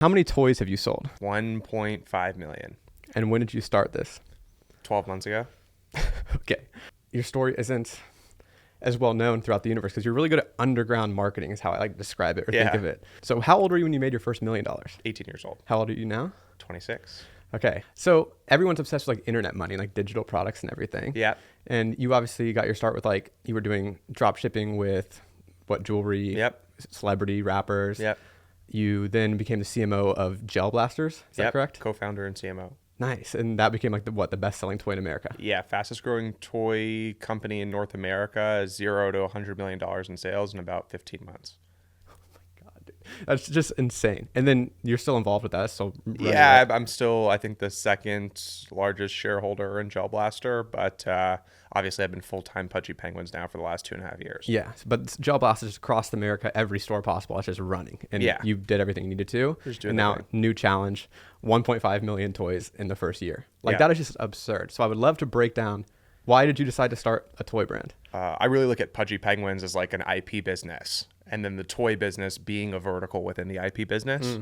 How many toys have you sold? 1.5 million. And when did you start this? 12 months ago. Okay. Your story isn't as well known throughout the universe because you're really good at underground marketing is how I like to describe it or think of it. So how old were you when you made your first $1 million? 18 years old. How old are you now? 26. Okay. So everyone's obsessed with like internet money, like digital products and everything. Yeah. And you obviously got your start with like, you were doing drop shipping with what, jewelry, Yep. celebrity rappers. Yep. You then became the CMO of Gel Blasters. Is that correct? Co-founder and CMO. Nice. And that became like the best-selling toy in America? Yeah, fastest growing toy company in North America, $0 to $100 million in sales in about 15 months. Oh my God, dude. That's just insane. And then you're still involved with that? So yeah, I'm still, I think, the second largest shareholder in Gel Blaster, but obviously I've been full-time Pudgy Penguins now for the last 2.5 years. Yeah, but Gel Blasters across America, every store possible. It's just running. And you did everything you needed to. And now, new challenge, 1.5 million toys in the first year. Like, that is just absurd. So I would love to break down, why did you decide to start a toy brand? I really look at Pudgy Penguins as like an IP business, and then the toy business being a vertical within the IP business.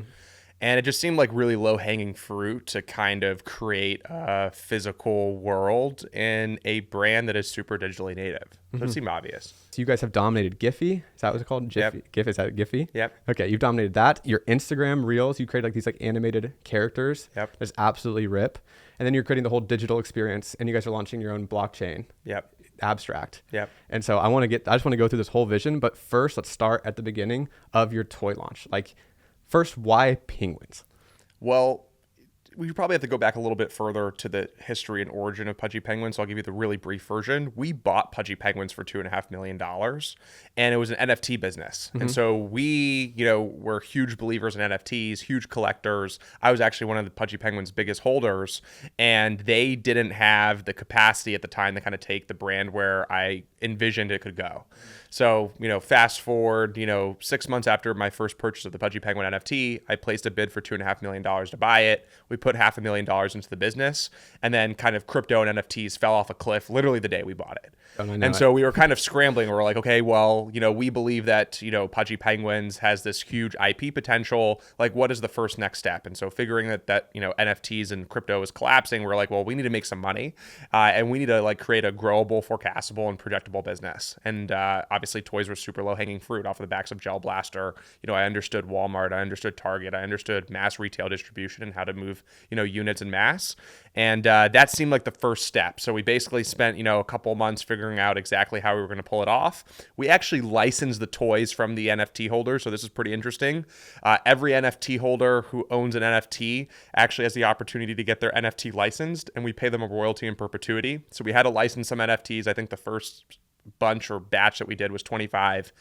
And it just seemed like really low-hanging fruit to kind of create a physical world in a brand that is super digitally native. So it seemed obvious. So you guys have dominated Giphy. Is that what it's called? Giphy. Yep. Is that Giphy? Yep. Okay, you've dominated that. Your Instagram Reels, you create like these like animated characters. Yep. That's absolutely rip. And then you're creating the whole digital experience, and you guys are launching your own blockchain. Yep. Abstract. Yep. And so I just want to go through this whole vision, but first let's start at the beginning of your toy launch. Like, first, why penguins? Well, we probably have to go back a little bit further to the history and origin of Pudgy Penguins. So I'll give you the really brief version. We bought Pudgy Penguins for $2.5 million, and it was an NFT business. And so we, were huge believers in NFTs, huge collectors. I was actually one of the Pudgy Penguins' biggest holders, and they didn't have the capacity at the time to kind of take the brand where I envisioned it could go. So, fast forward, 6 months after my first purchase of the Pudgy Penguin NFT, I placed a bid for $2.5 million to buy it. We put $500,000 into the business, and then kind of crypto and NFTs fell off a cliff literally the day we bought it. So we were kind of scrambling. We're like, okay, well, we believe that, Pudgy Penguins has this huge IP potential. Like, what is the first next step? And so figuring that NFTs and crypto is collapsing, we're like, well, we need to make some money, and we need to like create a growable, forecastable, and projectable business. And obviously, toys were super low hanging fruit off of the backs of Gel Blaster. I understood Walmart, I understood Target, I understood mass retail distribution and how to move, units in mass. And that seemed like the first step. So we basically spent, a couple months figuring out exactly how we were going to pull it off. We actually licensed the toys from the NFT holders. So this is pretty interesting. Every NFT holder who owns an NFT actually has the opportunity to get their NFT licensed, and we pay them a royalty in perpetuity. So we had to license some NFTs. I think the first bunch or batch that we did was 25.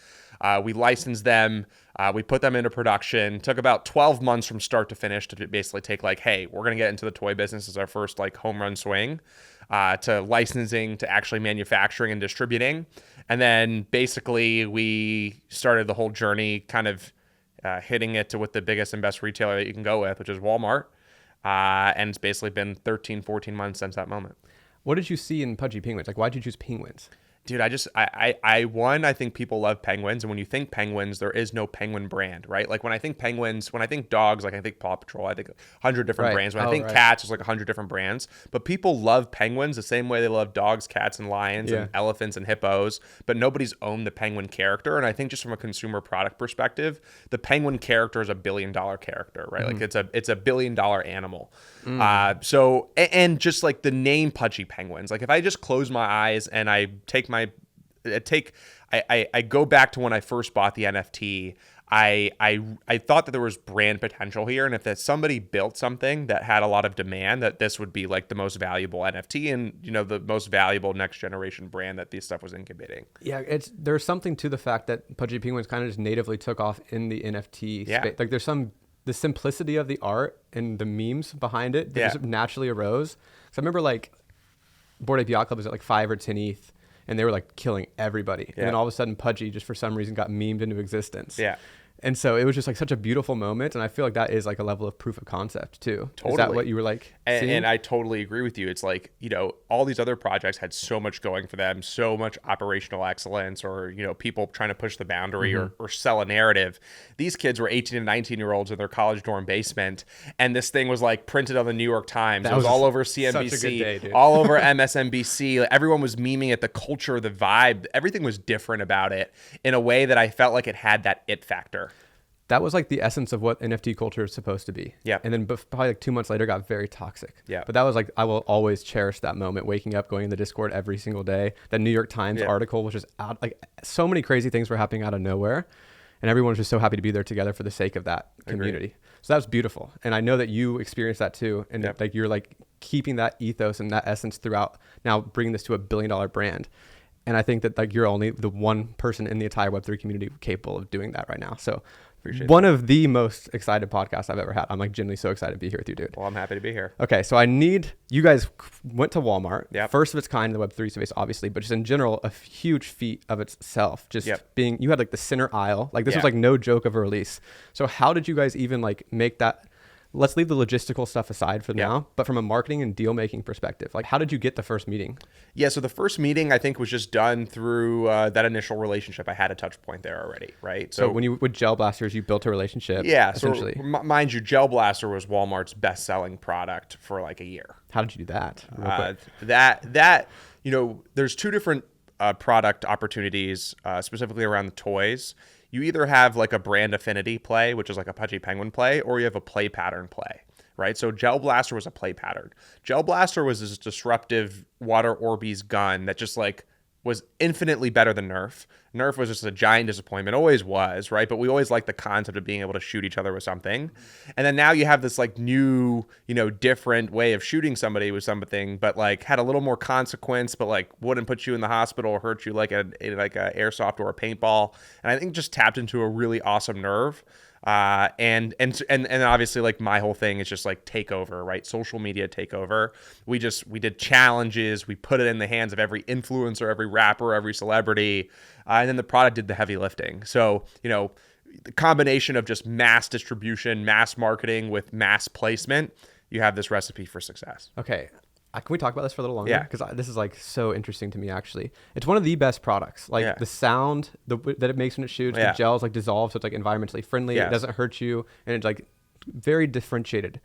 We licensed them. We put them into production. Took about 12 months from start to finish to basically take like, hey, we're going to get into the toy business as our first like home run swing, to licensing, to actually manufacturing and distributing. And then basically we started the whole journey kind of hitting it with the biggest and best retailer that you can go with, which is Walmart. And it's basically been 13, 14 months since that moment. What did you see in Pudgy Penguins? Like, why did you choose penguins? Dude, I think people love penguins. And when you think penguins, there is no penguin brand, right? Like when I think penguins, when I think dogs, like I think Paw Patrol, I think 100 different brands. When I think cats, there's like 100 different brands. But people love penguins the same way they love dogs, cats, and lions, and elephants and hippos. But nobody's owned the penguin character. And I think just from a consumer product perspective, the penguin character is $1 billion character, right? Like it's a $1 billion animal. So, and just like the name Pudgy Penguins, like if I just close my eyes and I I go back to when I first bought the NFT, I thought that there was brand potential here. And if that somebody built something that had a lot of demand, that this would be like the most valuable NFT and, the most valuable next generation brand that this stuff was incubating. Yeah, there's something to the fact that Pudgy Penguins kind of just natively took off in the NFT space. Like there's the simplicity of the art and the memes behind it that just naturally arose. So I remember like Bored Ape Yacht Club was at like 5 or 10 ETH. And they were like killing everybody. And then all of a sudden Pudgy just for some reason got memed into existence. Yeah. And so it was just like such a beautiful moment. And I feel like that is like a level of proof of concept too. Totally. Is that what you were like seeing? And I totally agree with you. It's like, all these other projects had so much going for them, so much operational excellence, or, people trying to push the boundary or sell a narrative. These kids were 18 and 19-year-olds in their college dorm basement. And this thing was like printed on the New York Times. It was all over CNBC, such a good day, dude. all over MSNBC. Like, everyone was memeing it, the culture, the vibe. Everything was different about it in a way that I felt like it had that it factor. That was like the essence of what NFT culture is supposed to be. Yeah. And then probably like 2 months later got very toxic. Yeah. But that was like, I will always cherish that moment, waking up, going in the Discord every single day. That New York Times article was just out, like so many crazy things were happening out of nowhere. And everyone was just so happy to be there together for the sake of that community. So that was beautiful. And I know that you experienced that too. And like you're like keeping that ethos and that essence throughout, now bringing this to $1 billion brand. And I think that like you're only the one person in the entire Web3 community capable of doing that right now. So one of the most excited podcasts I've ever had. I'm like genuinely so excited to be here with you, dude. Well, I'm happy to be here. Okay, so you guys went to Walmart. Yep. First of its kind in the Web3 space, obviously, but just in general, a huge feat of itself. Just being, you had like the center aisle. Like this was like no joke of a release. So how did you guys even like make that? Let's leave the logistical stuff aside for now, but from a marketing and deal making perspective, like how did you get the first meeting? Yeah, so the first meeting I think was just done through that initial relationship. I had a touch point there already, right? So when you with Gel Blasters, you built a relationship. Yeah, essentially. So mind you, Gel Blaster was Walmart's best-selling product for like a year. How did you do that? There's two different product opportunities, specifically around the toys. You either have like a brand affinity play, which is like a Pudgy Penguin play, or you have a play pattern play, right? So Gel Blaster was a play pattern. Gel Blaster was this disruptive water Orbeez gun that just like was infinitely better than Nerf. Nerf was just a giant disappointment, always was, right? But we always liked the concept of being able to shoot each other with something. And then now you have this like new, different way of shooting somebody with something, but like had a little more consequence, but like wouldn't put you in the hospital or hurt you like a airsoft or a paintball. And I think just tapped into a really awesome nerve. And obviously like my whole thing is just like takeover, right? Social media takeover. We did challenges. We put it in the hands of every influencer, every rapper, every celebrity. And then the product did the heavy lifting. So, the combination of just mass distribution, mass marketing with mass placement, you have this recipe for success. Okay. Can we talk about this for a little longer? Yeah. Because this is like so interesting to me, actually. It's one of the best products. Like the sound that it makes when it shoots, the gels like dissolve, so it's like environmentally friendly. It doesn't hurt you, and it's like very differentiated.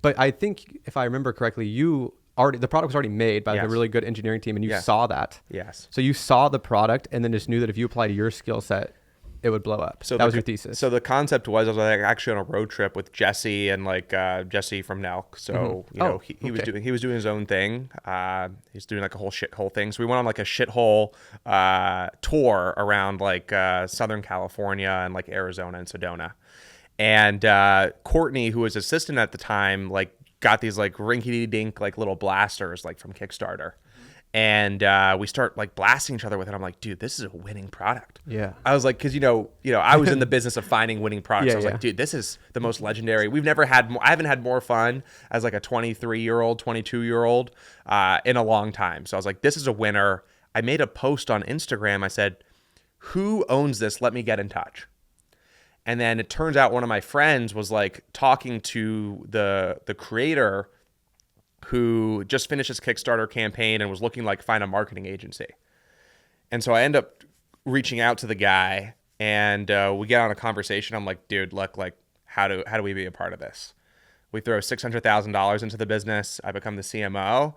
But I think if I remember correctly, the product was already made by like a really good engineering team, and you saw that. Yes. So you saw the product, and then just knew that if you applied your skill set, it would blow up. So that was your thesis. So the concept was I was like actually on a road trip with Jesse and like Jesse from Nelk. So he was doing his own thing. He's doing like a whole thing. So we went on like a shithole tour around like Southern California and like Arizona and Sedona. And Courtney, who was assistant at the time, like got these like rinky-dink like little blasters like from Kickstarter. And we start like blasting each other with it. I'm like, dude, this is a winning product. Yeah. I was like, because I was in the business of finding winning products. I was like, dude, this is the most legendary. I haven't had more fun as like a 23-year-old, 22-year-old in a long time. So I was like, this is a winner. I made a post on Instagram. I said, who owns this? Let me get in touch. And then it turns out one of my friends was like talking to the creator who just finished his Kickstarter campaign and was looking like find a marketing agency. And so I end up reaching out to the guy, and we get on a conversation. I'm like, dude, look, like how do we be a part of this? We throw $600,000 into the business. I become the CMO,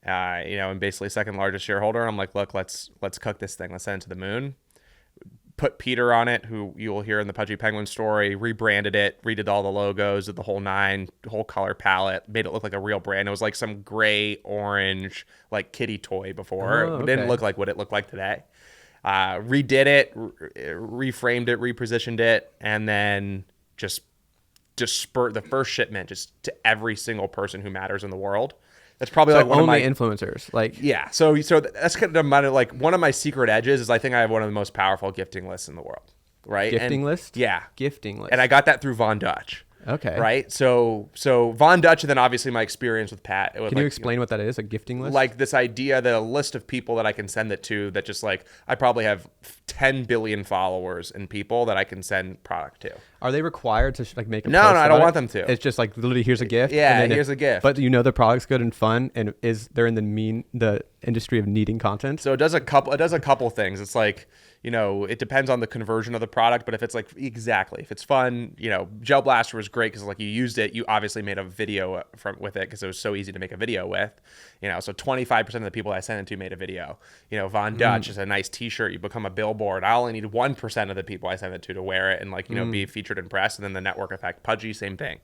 and basically second largest shareholder. I'm like, look, let's cook this thing. Let's send it to the moon. Put Peter on it, who you will hear in the Pudgy Penguin story, rebranded it, redid all the logos, did the whole whole color palette, made it look like a real brand. It was like some gray, orange, like kitty toy before. It didn't look like what it looked like today. Redid it, reframed it, repositioned it, and then just spurred the first shipment just to every single person who matters in the world. That's probably like one of my influencers. Like So that's kind of one of my secret edges is I think I have one of the most powerful gifting lists in the world. Right? Gifting list? Yeah. Gifting list. And I got that through Von Dutch. Okay. Right. So Von Dutch, and then obviously my experience with Pat. Can you explain what that is? A gifting list? Like this idea that a list of people that I can send it to, that just like, I probably have 10 billion followers and people that I can send product to. Are they required to like make a No, post I about don't it? want them to. It's just like literally here's a gift. Yeah, and then here's a gift. But you know the product's good and fun, and they're in the industry of needing content. So it does a couple things. It's like, you know, it depends on the conversion of the product, but if it's like, exactly, if it's fun, you know, Gel Blaster was great because like you used it, you obviously made a video with it because it was so easy to make a video with, you know, so 25% of the people I sent it to made a video. You know, Von Dutch is a nice t-shirt, you become a billboard. I only need 1% of the people I sent it to wear it and like, you know, be featured in press. And then the network effect, Pudgy, same thing,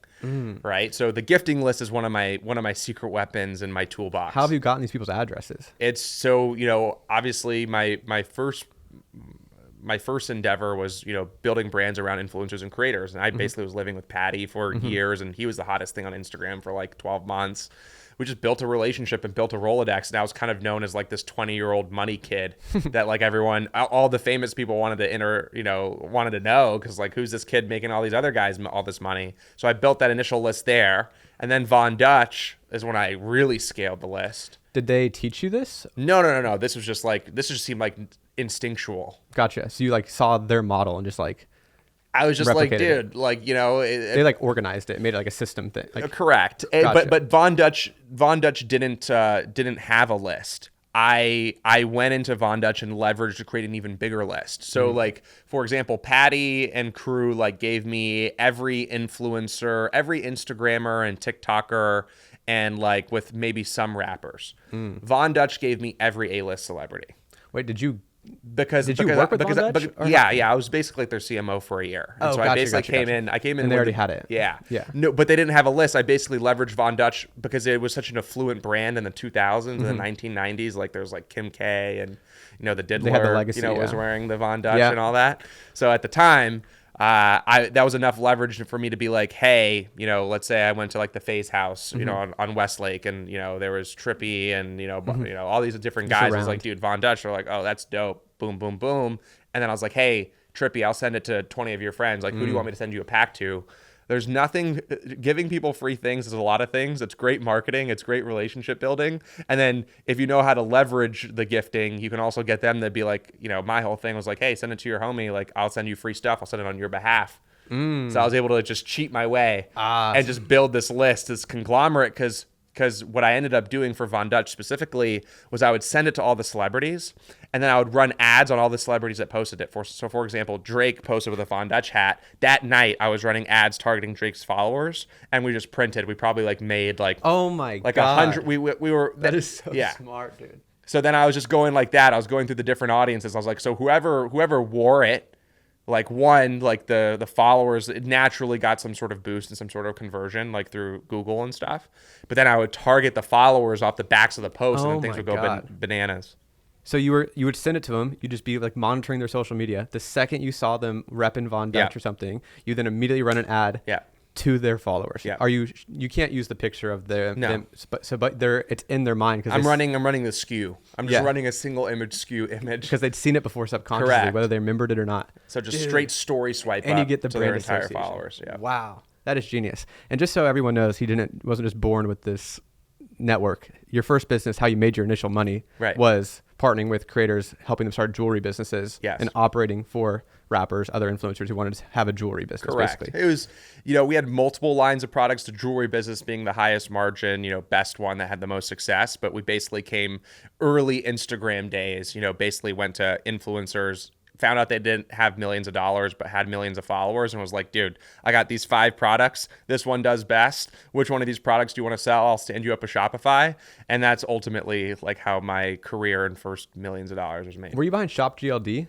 right? So the gifting list is one of my secret weapons in my toolbox. How have you gotten these people's addresses? It's so, you know, obviously my first endeavor was, you know, building brands around influencers and creators. And I basically was living with Patty for years, and he was the hottest thing on Instagram for like 12 months. We just built a relationship and built a Rolodex. And I was kind of known as like this 20-year-old money kid that like everyone, all the famous people wanted to know, because like, who's this kid making all these other guys all this money? So I built that initial list there. And then Von Dutch is when I really scaled the list. Did they teach you this? No. This just seemed like instinctual. Gotcha. So you like saw their model and just like I was just like, dude, it. like, you know, they like organized it, made it like a system thing. Like, correct. Gotcha. But Von Dutch didn't have a list. I went into Von Dutch and leveraged to create an even bigger list. So like, for example, Patty and crew like gave me every influencer, every Instagrammer and TikToker, and like with maybe some rappers. Von Dutch gave me every A-list celebrity. Wait, did you work with Von Dutch? Yeah. I was basically like their CMO for a year. And so I basically came in. And they already had it. Yeah. Yeah. No, but they didn't have a list. I basically leveraged Von Dutch because it was such an affluent brand in the 2000s and the 1990s. Like there's like Kim K and, you know, the Diddler, they had the legacy, was wearing the Von Dutch and all that. So at the time, that was enough leverage for me to be like, hey, you know, let's say I went to like the Face House, you know, on Westlake, and you know there was Trippy and you know all these different guys. I was like, dude, Von Dutch. They're like, oh, that's dope. Boom, boom, boom. And then I was like, hey, Trippy, I'll send it to 20 of your friends. Like, who do you want me to send you a pack to? There's nothing, giving people free things is a lot of things. It's great marketing. It's great relationship building. And then if you know how to leverage the gifting, you can also get them to be like, you know, my whole thing was like, hey, send it to your homie. Like, I'll send you free stuff. I'll send it on your behalf. So I was able to just cheat my way and just build this list, this conglomerate, because what I ended up doing for Von Dutch specifically was I would send it to all the celebrities, and then I would run ads on all the celebrities that posted it. So for example, Drake posted with a Von Dutch hat. That night, I was running ads targeting Drake's followers, and we just printed. We probably like made like, oh my god, like 100. We were that is so smart, dude. So then I was just going like that. I was going through the different audiences. I was like, so whoever wore it, like like the followers, it naturally got some sort of boost and some sort of conversion like through Google and stuff. But then I would target the followers off the backs of the post, and then things would go bananas. So you would send it to them. You'd just be like monitoring their social media. The second you saw them repping Von Dutch or something, you then immediately run an ad to their followers. Yeah. You can't use the picture of them, but it's in their mind because I'm running the SKU. I'm just running a single image SKU image because they'd seen it before subconsciously, whether they remembered it or not. So just straight story swipe and up you get the to brand their entire association. followers. Yeah. Wow, that is genius. And just so everyone knows, he wasn't just born with this network. Your first business, how you made your initial money, was partnering with creators, helping them start jewelry businesses, and operating for rappers, other influencers who wanted to have a jewelry business. Correct. Basically. It was, you know, we had multiple lines of products, the jewelry business being the highest margin, you know, best one that had the most success. But we basically came early Instagram days, you know, basically went to influencers, found out they didn't have millions of dollars, but had millions of followers, and was like, dude, I got these 5 products. This one does best. Which one of these products do you want to sell? I'll stand you up a Shopify. And that's ultimately like how my career and first millions of dollars was made. Were you behind Shop GLD?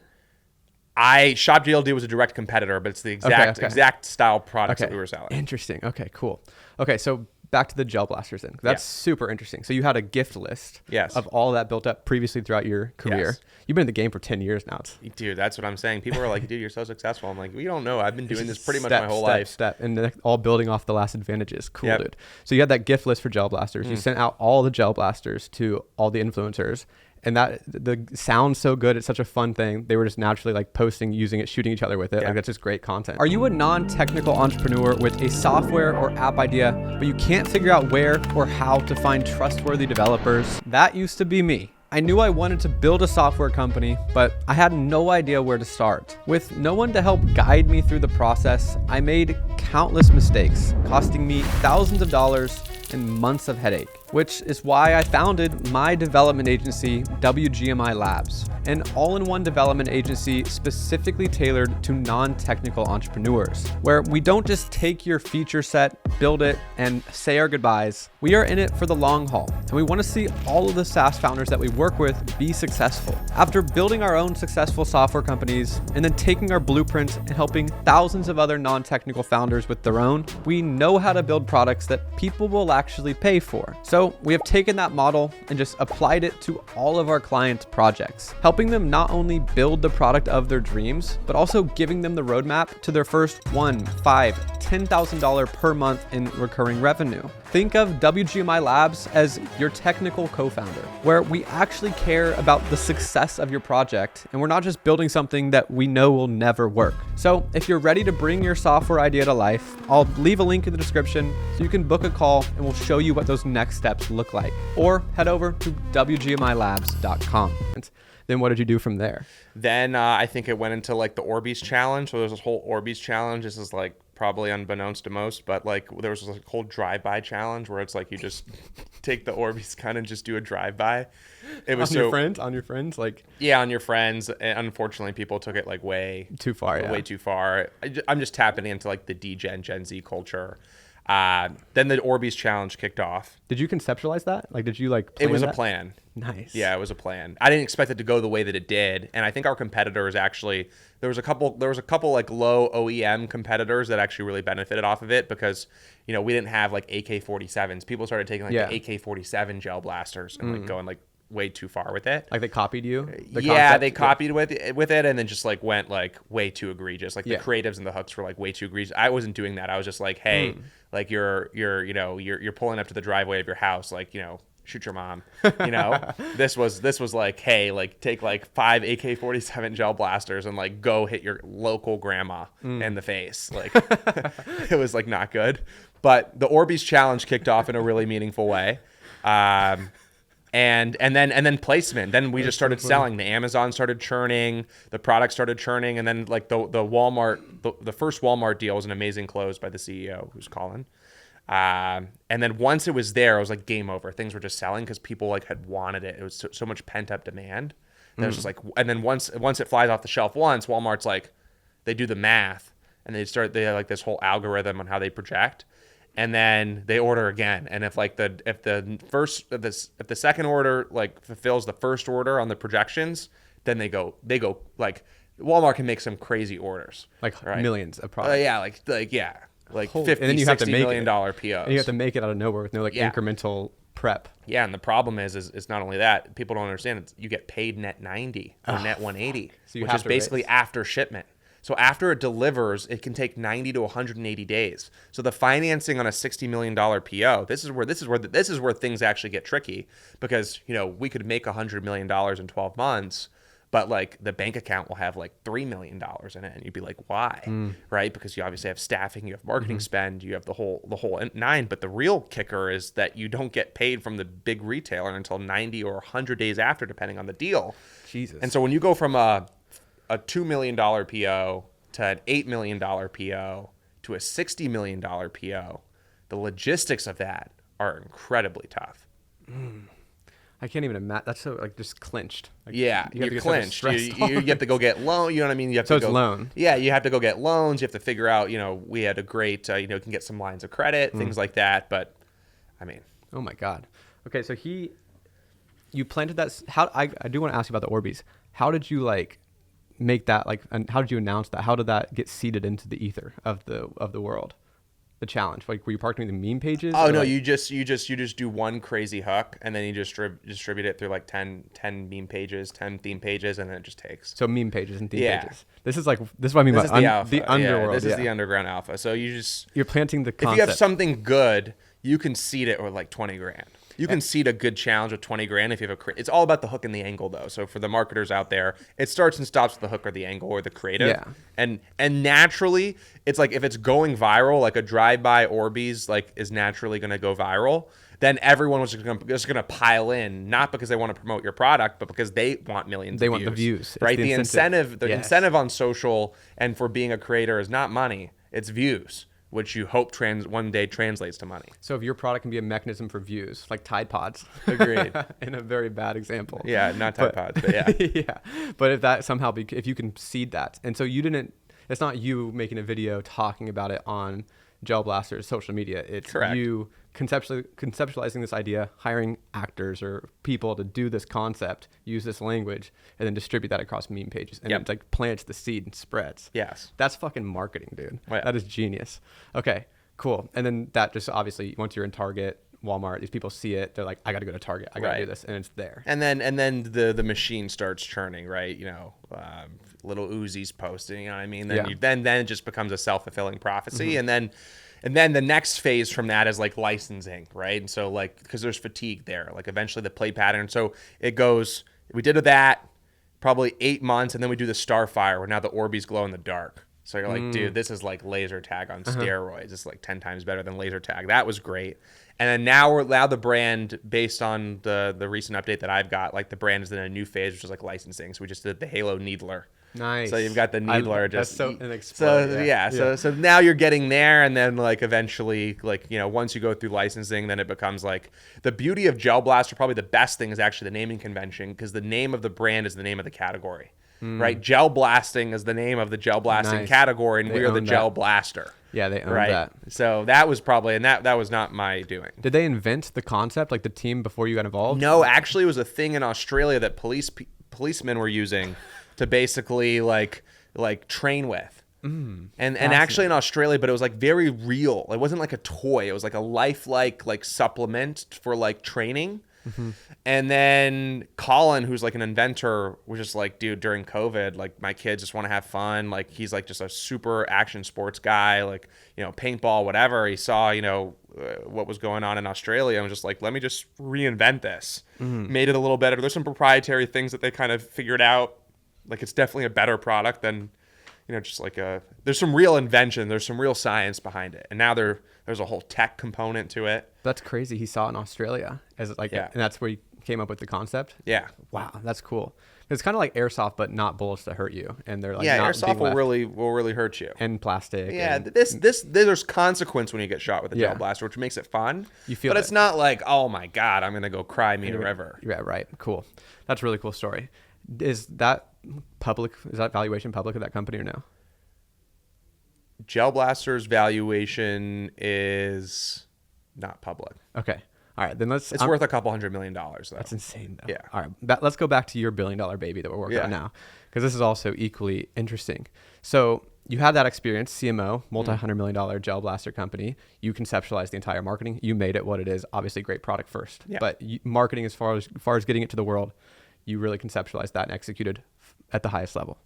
Shop GLD was a direct competitor, but it's the exact style products that we were selling. Interesting. Okay, cool. Okay, so back to the Gel Blasters then. That's super interesting. So you had a gift list of all that built up previously throughout your career. Yes. You've been in the game for 10 years now. Dude, that's what I'm saying. People are like, dude, you're so successful. I'm like, we don't know. I've been doing this pretty much my whole life. And all building off the last advantages. Cool, dude. So you had that gift list for Gel Blasters. You sent out all the Gel Blasters to all the influencers. And that the sounds so good. It's such a fun thing. They were just naturally like posting, using it, shooting each other with it. Like that's just great content. Are you a non-technical entrepreneur with a software or app idea, but you can't figure out where or how to find trustworthy developers? That used to be me. I knew I wanted to build a software company, but I had no idea where to start. With no one to help guide me through the process, I made countless mistakes, costing me thousands of dollars and months of headache, which is why I founded my development agency, WGMI Labs, an all-in-one development agency specifically tailored to non-technical entrepreneurs, where we don't just take your feature set, build it, and say our goodbyes. We are in it for the long haul, and we want to see all of the SaaS founders that we work with be successful. After building our own successful software companies, and then taking our blueprints and helping thousands of other non-technical founders with their own, we know how to build products that people will actually pay for. So we have taken that model and just applied it to all of our clients' projects, helping them not only build the product of their dreams, but also giving them the roadmap to their first $1, $5, $10,000 per month in recurring revenue. Think of WGMI Labs as your technical co-founder, where we actually care about the success of your project, and we're not just building something that we know will never work. So if you're ready to bring your software idea to life, I'll leave a link in the description so you can book a call and we'll show you what those next steps look like. Or head over to WGMILabs.com. Then what did you do from there? Then I think it went into like the Orbeez challenge. So there's this whole Orbeez challenge. This is like probably unbeknownst to most, but like there was this whole drive-by challenge where it's like you just take the Orbeez gun and just do a drive-by. It was on your friends, like on your friends. And unfortunately, people took it like way too far. Way too far. I'm just tapping into like the Gen Z culture. Then the Orbeez challenge kicked off. Did you conceptualize that? Like, did you like plan It was that? a plan. Nice. Yeah, it was a plan. I didn't expect it to go the way that it did. And I think our competitors actually, there was a couple like low OEM competitors that actually really benefited off of it because, you know, we didn't have like AK-47s. People started taking like the AK-47 gel blasters and like going like way too far with it. Like they copied you? They copied with it and then just like went like way too egregious. Like the creatives and the hooks were like way too egregious. I wasn't doing that. I was just like, hey, like you're pulling up to the driveway of your house, like, you know, shoot your mom. You know, this was like, hey, like take like 5 AK-47 gel blasters and like go hit your local grandma in the face. Like it was like not good. But the Orbeez challenge kicked off in a really meaningful way. And then placement. Then we just started selling. The Amazon started churning, the product started churning, and then like the Walmart, the first Walmart deal was an amazing close by the CEO, who's Colin. And then once it was there, it was like game over. Things were just selling because people like had wanted it. It was so much pent up demand. And it was just like, and then once it flies off the shelf once, Walmart's like, they do the math and they have like this whole algorithm on how they project. And then they order again. And if the second order like fulfills the first order on the projections, then they go like Walmart can make some crazy orders. Like millions of products. Like 50, and then you have $60 million POs. And you have to make it out of nowhere with no like incremental prep. Yeah, and the problem is not only that, people don't understand, you get paid net 90 or net 180, which is basically after shipment. So after it delivers, it can take 90 to 180 days. So the financing on a $60 million PO, this is where things actually get tricky because, you know, we could make $100 million in 12 months, but like the bank account will have like $3 million in it, and you'd be like, why? Right? Because you obviously have staffing, you have marketing spend, you have the whole nine. But the real kicker is that you don't get paid from the big retailer until 90 or 100 days after, depending on the deal. Jesus. And so when you go from a $2 million PO to an $8 million PO to a $60 million PO, the logistics of that are incredibly tough. I can't even imagine. That's so like just clinched. Like, you're clinched. You have to go get loan. You know what I mean? You have so to it's loan. Yeah, you have to go get loans. You have to figure out. You know, we had a great. You know, can get some lines of credit, things like that. But, I mean. Oh my God. Okay, so you planted that. I do want to ask you about the Orbeez. How did you like make that like? And how did you announce that? How did that get seeded into the ether of the world? The challenge, like were you partnering the meme pages? Oh no, like... you just do one crazy hook and then you just distribute it through like 10 meme pages, 10 theme pages, and then it just takes. So meme pages and theme pages. This is what I mean by the underworld. This is the underground alpha. So you're planting the concept. If you have something good, you can seed it with like 20 grand. You can seed a good challenge with 20 grand if you have it's all about the hook and the angle though. So for the marketers out there, it starts and stops with the hook or the angle or the creative. Yeah. And naturally, it's like if it's going viral, like a drive-by Orbeez like is naturally going to go viral, then everyone was just going to pile in, not because they want to promote your product, but because they want millions of views. They want the views. Right? The incentive on social and for being a creator is not money, it's views, which you hope one day translates to money. So if your product can be a mechanism for views, like Tide Pods. Agreed. In a very bad example. Yeah, not Tide Pods, but yeah. Yeah. But if that somehow, if you can seed that. And so it's not you making a video talking about it on Gel Blaster's social media. It's Correct. You conceptualizing this idea, hiring actors or people to do this concept, use this language, and then distribute that across meme pages. And It's like plants the seed and spreads. Yes. That's fucking marketing, dude. Oh, yeah. That is genius. Okay, cool. And then that just obviously, once you're in Target, Walmart, these people see it, they're like, I got to go to Target, I got to do this, and it's there. And then the machine starts churning, right? Little Uzi's posting, you know what I mean? Then it just becomes a self-fulfilling prophecy, and then the next phase from that is like licensing, right? And so like because there's fatigue there, like eventually the play pattern. So it goes. We did that probably 8 months, and then we do the Starfire, where now the Orbeez glow in the dark. So you're like, dude, this is like laser tag on steroids. It's like 10 times better than laser tag. That was great. And then now the brand, based on the recent update that I've got, like the brand is in a new phase, which is like licensing. So we just did the Halo Needler. Nice. So you've got the Needler. So now you're getting there, and then like eventually, like once you go through licensing, then it becomes like the beauty of Gel Blaster. Probably the best thing is actually the naming convention, because the name of the brand is the name of the category. Right? Gel blasting is the name of the gel blasting category, and we are the Gel Blaster. Yeah, they own that. So that was probably, and that was not my doing. Did they invent the concept, like the team, before you got involved? No, actually, it was a thing in Australia that policemen were using to basically like train with. And actually in Australia, but it was like very real. It wasn't like a toy. It was like a lifelike like supplement for like training. And then Colin, who's like an inventor, was just like, dude, during COVID, like my kids just want to have fun. Like he's like just a super action sports guy, like, paintball, whatever. He saw, what was going on in Australia and was just like, let me just reinvent this. Made it a little better. There's some proprietary things that they kind of figured out. Like it's definitely a better product than, just like there's some real invention. There's some real science behind it. And now there's a whole tech component to it. That's crazy. He saw it in Australia and that's where he came up with the concept. Yeah. Wow, that's cool. It's kind of like airsoft, but not bullets that hurt you. And they're like, airsoft will really hurt you. And plastic. Yeah, there's consequence when you get shot with a gel blaster, which makes it fun. You feel, but it's not like, oh my god, I'm gonna go cry me a river. Yeah, right. Cool. That's a really cool story. Is that public? Is that valuation public of that company or no? Gel Blaster's valuation is not public. Okay. All right. Then it's worth a couple $100 million though. That's insane though. Yeah. All right. Let's go back to your $1 billion baby that we're working on now, because this is also equally interesting. So you had that experience, CMO, multi-$100 million gel blaster company. You conceptualized the entire marketing. You made it what it is. Obviously, great product first. Yeah. But marketing, as far as getting it to the world, you really conceptualized that and executed at the highest level.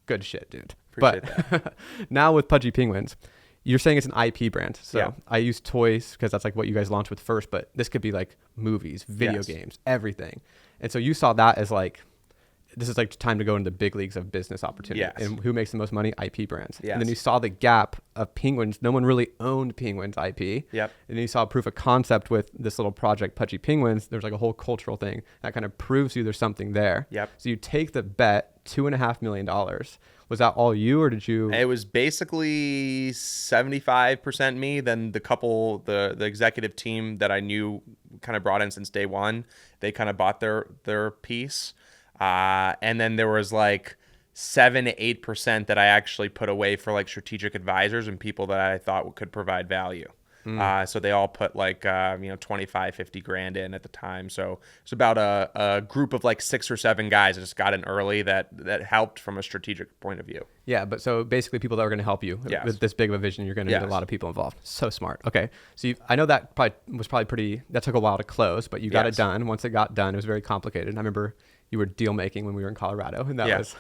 Good shit, dude. Appreciate that. Now with Pudgy Penguins, you're saying it's an IP brand. So I use toys because that's like what you guys launched with first, but this could be like movies, video games, everything. And so you saw that as like, this is like time to go into the big leagues of business opportunity. Yes. And who makes the most money? IP brands. Yes. And then you saw the gap of Penguins. No one really owned Penguins IP. Yep. And then you saw proof of concept with this little project, Pudgy Penguins. There's like a whole cultural thing that kind of proves you there's something there. Yep. So you take the bet, $2.5 million. Was that all you, or did you? It was basically 75% me. Then the executive team that I knew kind of brought in since day one, they kind of bought their piece. And then there was like 7 to 8% that I actually put away for like strategic advisors and people that I thought could provide value. So they all put like 25, 50 grand in at the time. So it's about a group of like 6 or 7 guys that just got in early that helped from a strategic point of view. Yeah, but so basically people that were going to help you with this big of a vision, you're going to need a lot of people involved. So smart. Okay, so I know that was probably pretty. That took a while to close, but you got it done. Once it got done, it was very complicated. I remember you were deal making when we were in Colorado, and that was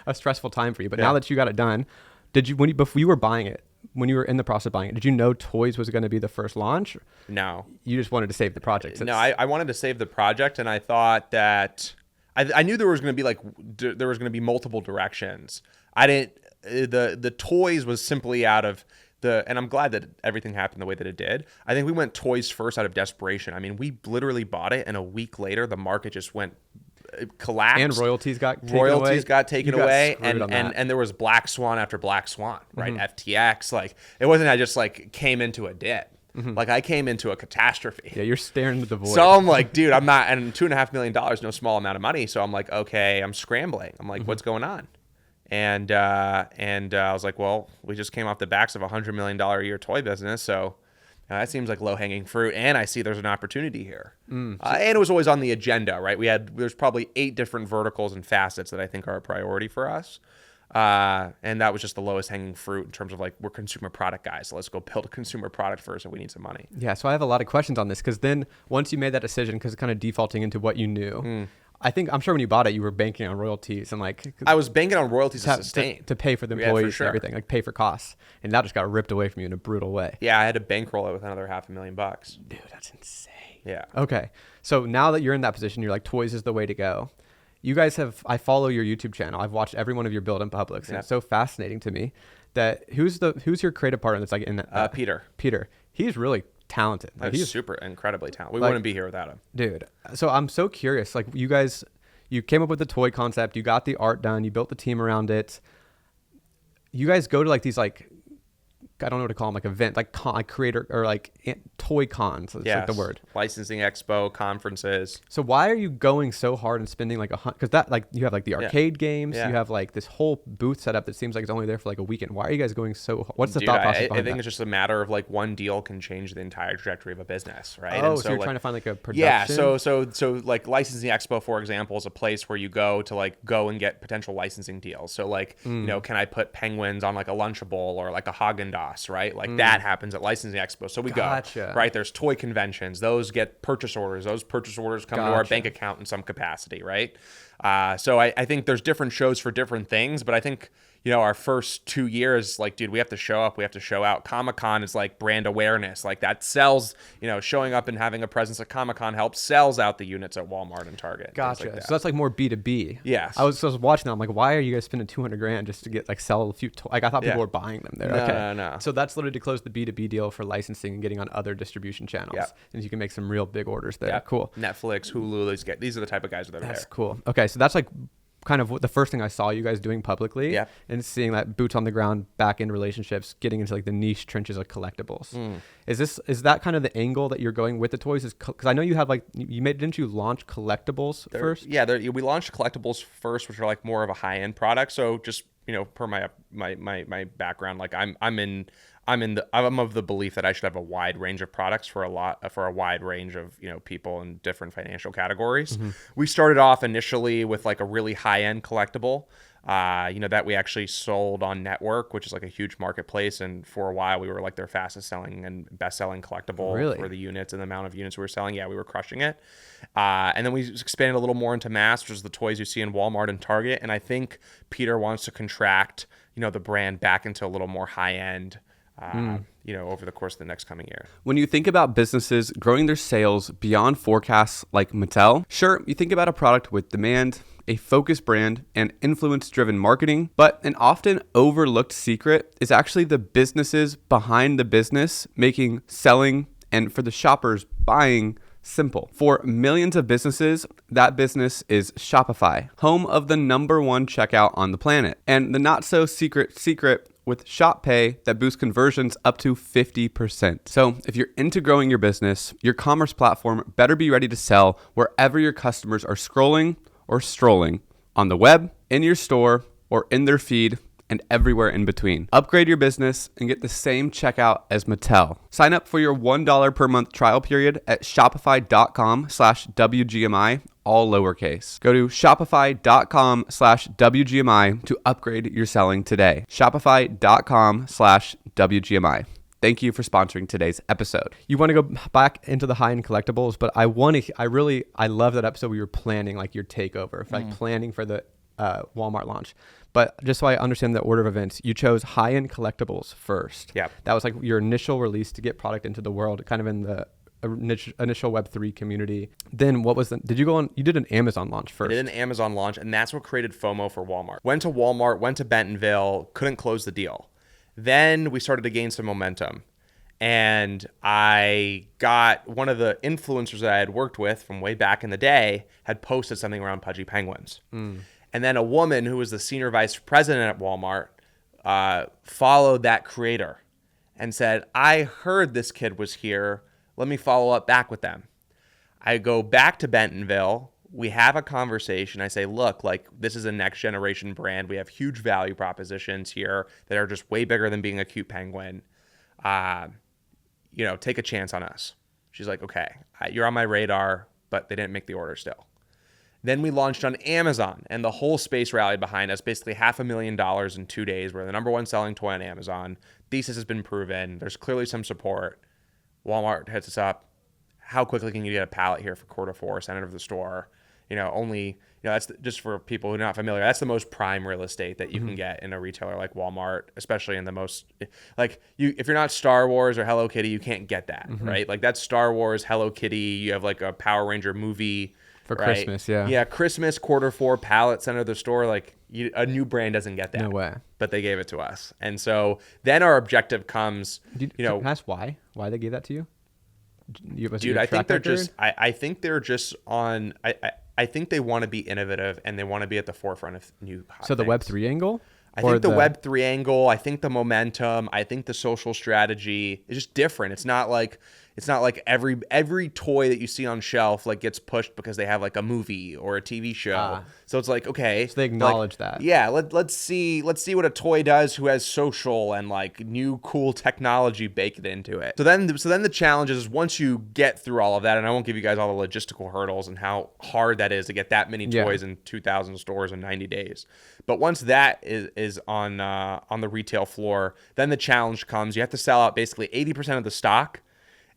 a stressful time for you. But now that you got it done, before you were buying it, when you were in the process of buying it, did you know toys was going to be the first launch? No. You just wanted to save the project. No, I wanted to save the project, and I thought that I knew there was going to be there was going to be multiple directions. I didn't. The toys was simply out of and I'm glad that everything happened the way that it did. I think we went toys first out of desperation. I mean, we literally bought it, and a week later, the market just went collapsed. And royalties got taken away. And there was black swan after black swan, right? FTX. Like, it wasn't I just like came into a dip. Like, I came into a catastrophe. Yeah, you're staring at the void. So I'm like, dude, I'm not, and $2.5 million, no small amount of money. So I'm like, okay, I'm scrambling. I'm like, what's going on? And I was like, well, we just came off the backs of $100 million a year toy business. So that seems like low hanging fruit. And I see there's an opportunity here. And it was always on the agenda, right? There's probably 8 different verticals and facets that I think are a priority for us. And that was just the lowest hanging fruit in terms of like, we're consumer product guys. So let's go build a consumer product first, and we need some money. Yeah. So I have a lot of questions on this, because then once you made that decision, because it's kind of defaulting into what you knew, I'm sure when you bought it, you were banking on royalties and like. I was banking on royalties to sustain. To pay for the employees and everything, like pay for costs. And that just got ripped away from you in a brutal way. Yeah, I had to bankroll it with another $500,000. Dude, that's insane. Yeah. Okay. So now that you're in that position, you're like, toys is the way to go. You guys I follow your YouTube channel. I've watched every one of your build and publics. And it's so fascinating to me that who's your creative partner that's like in Peter. Peter. He's really talented. Like, he's super incredibly talented. We wouldn't be here without him. Dude. So I'm so curious. Like, you came up with the toy concept, you got the art done, you built the team around it. You guys go to like these like, I don't know what to call them, like event, like creator or like toy cons. It's like the word. Licensing expo, conferences. So why are you going so hard and spending like because that like you have like the arcade games, you have like this whole booth setup that seems like it's only there for like a weekend. Why are you guys going so hard? What's the thought process behind I think it's just a matter of like one deal can change the entire trajectory of a business, right? Oh, so you're trying to find like a production? Yeah, so like licensing expo, for example, is a place where you go and get potential licensing deals. So like, you know, can I put penguins on like a Lunchable or like a Haagen-Dazs, right? Like that happens at licensing expo. So we go, right? There's toy conventions. Those get purchase orders. Those purchase orders come to our bank account in some capacity, right? So I think there's different shows for different things, but I think, you know, our first 2 years, like, dude, we have to show up, we have to show out. Comic-Con is like brand awareness. Like, that sells, you know, showing up and having a presence at Comic-Con helps sells out the units at Walmart and Target. Gotcha. Like that. So that's like more B2B. Yes. I was watching that. I'm like, why are you guys spending $200,000 just to get like sell a few like I thought people were buying them there. No. So that's literally to close the B2B deal for licensing and getting on other distribution channels. And you can make some real big orders there. Cool. Netflix, Hulu, these are the type of guys that are there. That's cool. Okay, so that's like kind of the first thing I saw you guys doing publicly, and seeing that boots on the ground back end relationships, getting into like the niche trenches of collectibles. Is that kind of the angle that you're going with the toys? Because I know you have like didn't you launch collectibles first? Yeah, we launched collectibles first, which are like more of a high end product. So just, you know, per my background, like I'm of the belief that I should have a wide range of products for a wide range of, you know, people in different financial categories. We started off initially with like a really high end collectible, you know, that we actually sold on Network, which is like a huge marketplace. And for a while we were like their fastest selling and best selling collectible for the units and the amount of units we were selling. Yeah, we were crushing it. And then we expanded a little more into mass, which is the toys you see in Walmart and Target. And I think Peter wants to contract, you know, the brand back into a little more high end, you know, over the course of the next coming year. When you think about businesses growing their sales beyond forecasts like Mattel, sure, you think about a product with demand, a focused brand, and influence-driven marketing, but an often overlooked secret is actually the businesses behind the business making selling and for the shoppers buying simple. For millions of businesses, that business is Shopify, home of the #1 checkout on the planet, and the not so secret with Shop Pay that boosts conversions up to 50%. So if you're into growing your business, your commerce platform better be ready to sell wherever your customers are scrolling or strolling, on the web, in your store, or in their feed, and everywhere in between. Upgrade your business and get the same checkout as Mattel. Sign up for your $1 per month trial period at shopify.com/WGMI, all lowercase. Go to shopify.com/WGMI to upgrade your selling today. Shopify.com/WGMI. Thank you for sponsoring today's episode. You want to go back into the high-end collectibles, but I love that episode where you're planning like your takeover, like planning for the Walmart launch. But just so I understand the order of events, you chose high-end collectibles first. Yeah. That was like your initial release to get product into the world, kind of in the initial Web3 community. Then what was you did an Amazon launch first. I did an Amazon launch, and that's what created FOMO for Walmart. Went to Walmart, went to Bentonville, couldn't close the deal. Then we started to gain some momentum. And I got one of the influencers that I had worked with from way back in the day had posted something around Pudgy Penguins. And then a woman who was the senior vice president at Walmart followed that creator and said, I heard this kid was here. Let me follow up back with them. I go back to Bentonville. We have a conversation. I say, look, like this is a next generation brand. We have huge value propositions here that are just way bigger than being a cute penguin. Take a chance on us. She's like, okay, you're on my radar, but they didn't make the order still. Then we launched on Amazon, and the whole space rallied behind us, basically $500,000 in 2 days. We're the number one selling toy on Amazon. Thesis has been proven. There's clearly some support. Walmart hits us up. How quickly can you get a pallet here for Q4, center of the store? That's just for people who are not familiar. That's the most prime real estate that you can get in a retailer like Walmart, especially in the most if you're not Star Wars or Hello Kitty, you can't get that, right? Like that's Star Wars, Hello Kitty. You have like a Power Ranger movie for right? Christmas, yeah. Yeah, Christmas, Q4, pallet, center of the store. Like a new brand doesn't get that. No way. But they gave it to us. And so then our objective comes, Can I ask why they gave that to you? Dude, I think they're just on. I think they want to be innovative and they want to be at the forefront of new hot the things. Web3 angle? I think the Web3 angle, I think the momentum, I think the social strategy is just different. It's not like every toy that you see on shelf like gets pushed because they have like a movie or a TV show. So it's like, okay, so they acknowledge that. Yeah, let's see what a toy does who has social and like new cool technology baked into it. So then the challenge is once you get through all of that, and I won't give you guys all the logistical hurdles and how hard that is to get that many toys in 2,000 stores in 90 days. But once that is on the retail floor, then the challenge comes. You have to sell out basically 80% of the stock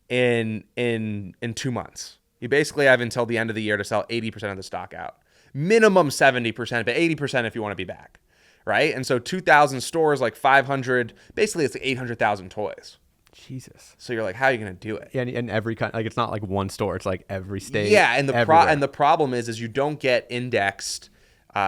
in 2 months. You basically have until the end of the year to sell 80% of the stock out. Minimum 70%, but 80% if you want to be back, right? And so 2,000 stores, like 500, basically it's 800,000 toys. Jesus. So you're like, how are you going to do it? Yeah, and every kind, like it's not like one store, it's like every state. Yeah, and the problem is you don't get indexed.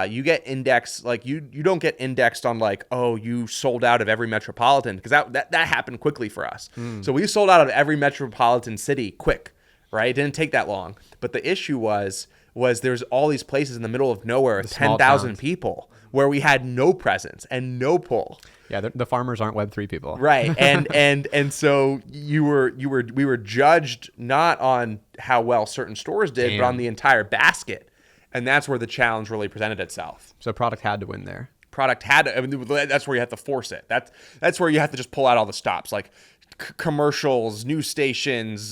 You get indexed, like you don't get indexed on like, oh, you sold out of every metropolitan, because that happened quickly for us. So we sold out of every metropolitan city quick, right? It didn't take that long. But the issue was there's all these places in the middle of nowhere with 10,000 people where we had no presence and no pull. Yeah, the farmers aren't Web3 people. Right. And so we were judged not on how well certain stores did, but on the entire basket. And that's where the challenge really presented itself. So product had to win there. That's where you have to force it. That's where you have to just pull out all the stops, like commercials, news stations,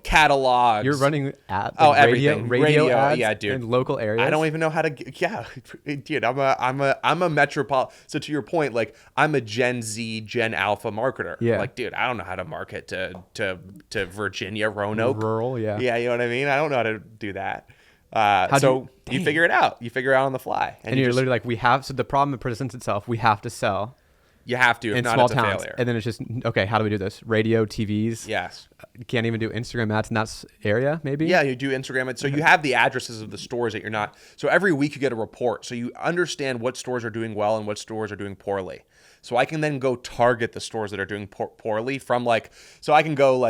catalogs. You're running ads. Everything. Radio ads, yeah, dude. in local areas. I don't even know how to. Yeah, dude. I'm a metropolitan. So to your point, like I'm a Gen Z, Gen Alpha marketer. Yeah. Like, dude, I don't know how to market to Virginia, Roanoke. Rural. Yeah. Yeah, you know what I mean. I don't know how to do that. You figure it out. You figure it out on the fly. And you're literally like, so the problem that presents itself, we have to sell. You have to, if in not, small it's a towns. failure. And then it's just, okay, how do we do this? Radio, TVs? Yes. You can't even do Instagram ads in that area, maybe? Yeah, you do Instagram. So you have the addresses of the stores that you're not. So every week you get a report. So you understand what stores are doing well and what stores are doing poorly. So I can then go target the stores that are doing poorly from so I can go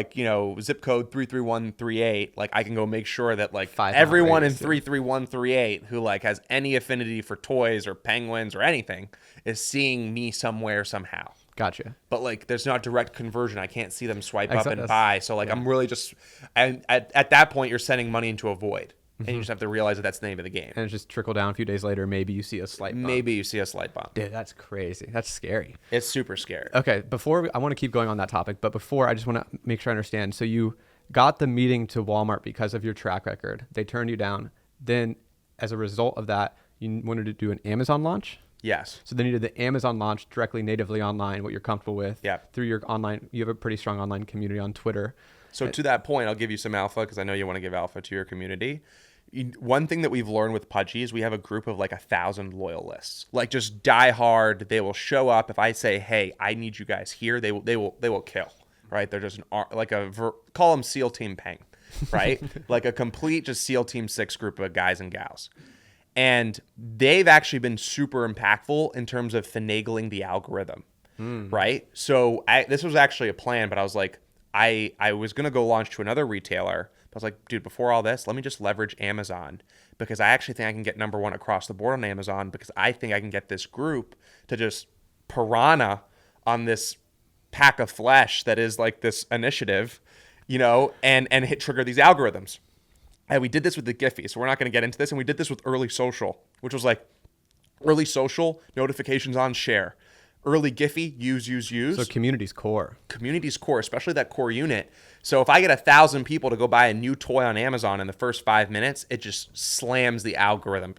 zip code 33138. Like I can go make sure that everyone in 33138 who has any affinity for toys or penguins or anything is seeing me somewhere somehow. Gotcha. But there's not direct conversion. I can't see them swipe up and buy. So I'm really just, and at that point you're sending money into a void. And you just have to realize that that's the name of the game. And it just trickle down a few days later. Maybe you see a slight bump. Dude, that's crazy. That's scary. It's super scary. Okay, I want to keep going on that topic, but before, I just want to make sure I understand. So you got the meeting to Walmart because of your track record. They turned you down. Then, as a result of that, you wanted to do an Amazon launch? Yes. So then you did the Amazon launch directly natively online, what you're comfortable with. Yeah. Through your online, you have a pretty strong online community on Twitter. So to that point, I'll give you some alpha because I know you want to give alpha to your community. one thing that we've learned with Pudgy is we have a group of like 1,000 loyalists, like just die hard. They will show up if I say, "Hey, I need you guys here." They will kill. Right? They're just call them SEAL Team Peng, right? Like a complete just SEAL Team 6 group of guys and gals. And they've actually been super impactful in terms of finagling the algorithm, right? So this was actually a plan, but I was like, I was going to go launch to another retailer. But I was like, dude, before all this, let me just leverage Amazon because I actually think I can get number one across the board on Amazon because I think I can get this group to just piranha on this pack of flesh that is like this initiative, and hit trigger these algorithms. And we did this with the Giphy, so we're not going to get into this. And we did this with early social, which was like early social notifications on share. Early Giphy, use. So community's core, especially that core unit. So if I get 1,000 people to go buy a new toy on Amazon in the first 5 minutes, it just slams the algorithm.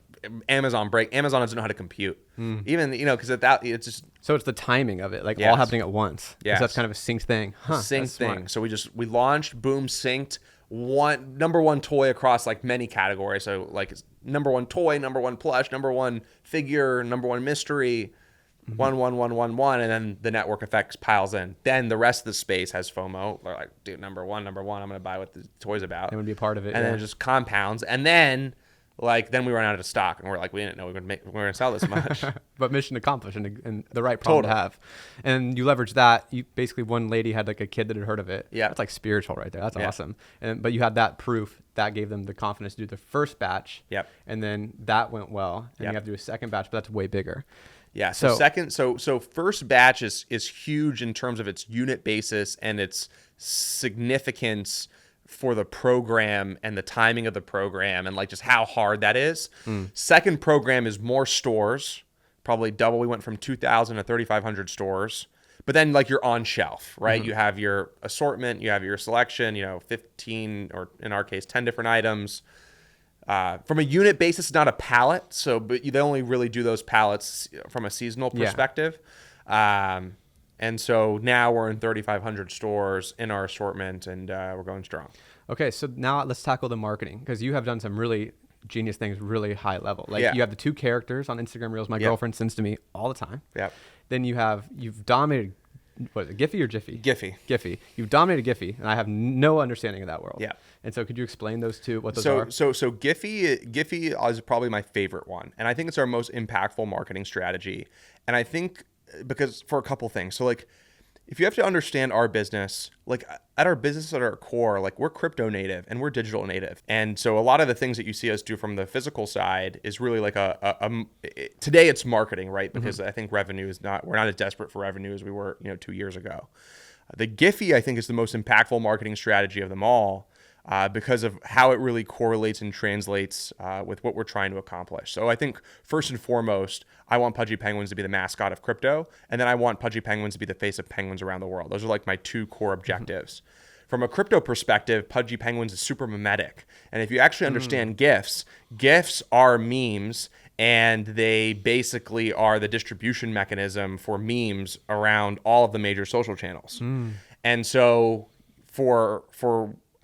Amazon doesn't know how to compute. Even, because it's just. So it's the timing of it, like all happening at once. Yeah. That's kind of a synced thing. Synced thing. So we launched, boom, synced. Number one toy across like many categories. So like it's number one toy, number one plush, number one figure, number one mystery, 1, 1, 1, 1, 1, and then the network effects piles in. Then the rest of the space has FOMO. They're like, dude, number one, I'm gonna buy what the toy's about. It would be a part of it. And then it just compounds. And then then we run out of stock and we're like, we didn't know we were gonna sell this much. But mission accomplished and the right problem to have. And you leverage that. You basically, one lady had like a kid that had heard of it. Yeah. That's like spiritual right there. That's awesome. But you had that proof that gave them the confidence to do the first batch. Yep. And then that went well. And you have to do a second batch, but that's way bigger. Yeah. So first batch is huge in terms of its unit basis and its significance for the program and the timing of the program and like just how hard that is. Second program is more stores, probably double. We went from 2,000 to 3,500 stores. But then like you're on shelf, right? You have your assortment, you have your selection, 15 or in our case 10 different items. From a unit basis, it's not a pallet, but they only really do those pallets from a seasonal perspective. And so now we're in 3,500 stores in our assortment, and we're going strong. Okay, so now let's tackle the marketing, because you have done some really genius things, really high level. Like you have the 2 characters on Instagram Reels. My girlfriend sends to me all the time. Yep. Then you've dominated. What is it, Giphy or Jiffy? Giphy. You've dominated Giphy, and I have no understanding of that world. Yeah. And so could you explain those two, what those are? So Giphy is probably my favorite one. And I think it's our most impactful marketing strategy. And I think because for a couple things. So like if you have to understand our business, like at our business at our core, like we're crypto native and we're digital native. And so a lot of the things that you see us do from the physical side is really like today it's marketing, right? Because I think we're not as desperate for revenue as we were, 2 years ago. The Giphy, I think, is the most impactful marketing strategy of them all. Because of how it really correlates and translates with what we're trying to accomplish. So I think first and foremost, I want Pudgy Penguins to be the mascot of crypto, and then I want Pudgy Penguins to be the face of penguins around the world. Those are like my 2 core objectives. From a crypto perspective, Pudgy Penguins is super mimetic. And if you actually understand GIFs are memes, and they basically are the distribution mechanism for memes around all of the major social channels. And so for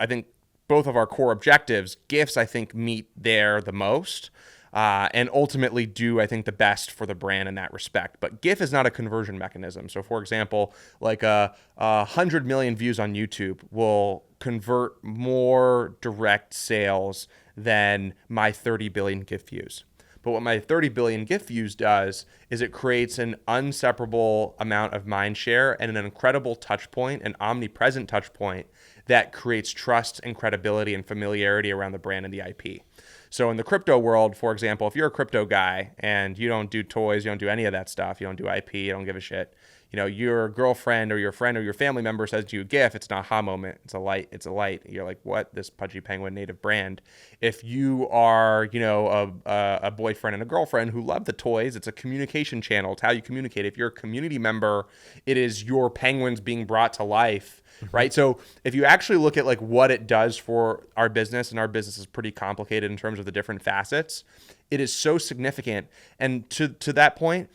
I think both of our core objectives, GIFs, I think, meet there the most and ultimately do, I think, the best for the brand in that respect. But GIF is not a conversion mechanism. So, for example, like 100 million views on YouTube will convert more direct sales than my 30 billion GIF views. But what my 30 billion GIF views does is it creates an inseparable amount of mind share and an incredible touch point, an omnipresent touch point that creates trust and credibility and familiarity around the brand and the IP. So in the crypto world, for example, if you're a crypto guy and you don't do toys, you don't do any of that stuff, you don't do IP, you don't give a shit, your girlfriend or your friend or your family member says to you, GIF, it's an aha moment. It's a light. You're like, what? This Pudgy Penguin native brand. If you are, a boyfriend and a girlfriend who love the toys, it's a communication channel. It's how you communicate. If you're a community member, it is your penguins being brought to life, right? So if you actually look at like what it does for our business, and our business is pretty complicated in terms of the different facets, it is so significant. And to that point,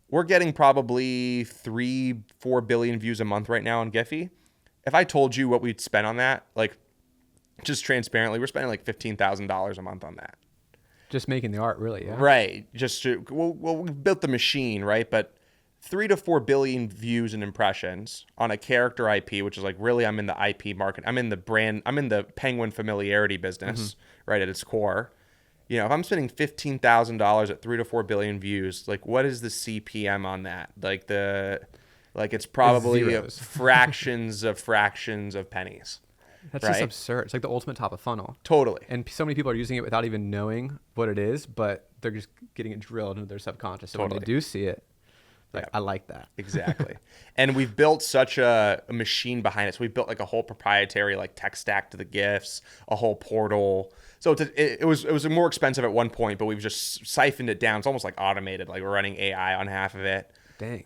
we're getting probably 3-4 billion views a month right now on Giphy. If I told you what we'd spend on that, like just transparently, we're spending like $15,000 a month on that. Just making the art, really, yeah. Right. Just to, well, we built the machine, right? But 3 to 4 billion views and impressions on a character IP, which is like, really, I'm in the IP market. I'm in the penguin familiarity business, right, at its core. You know, if I'm spending $15,000 at 3 to 4 billion views, like, what is the CPM on that? Like it's probably fractions of pennies. That's right? just absurd. It's like the ultimate top of funnel. Totally. And so many people are using it without even knowing what it is, but they're just getting it drilled into their subconscious. So when they do see it, like, I like that. Exactly. And we've built such a machine behind it. So we built like a whole proprietary like tech stack to the GIFs, a whole portal. So it was more expensive at one point, but we've just siphoned it down. It's almost like automated. Like we're running AI on half of it. Dang.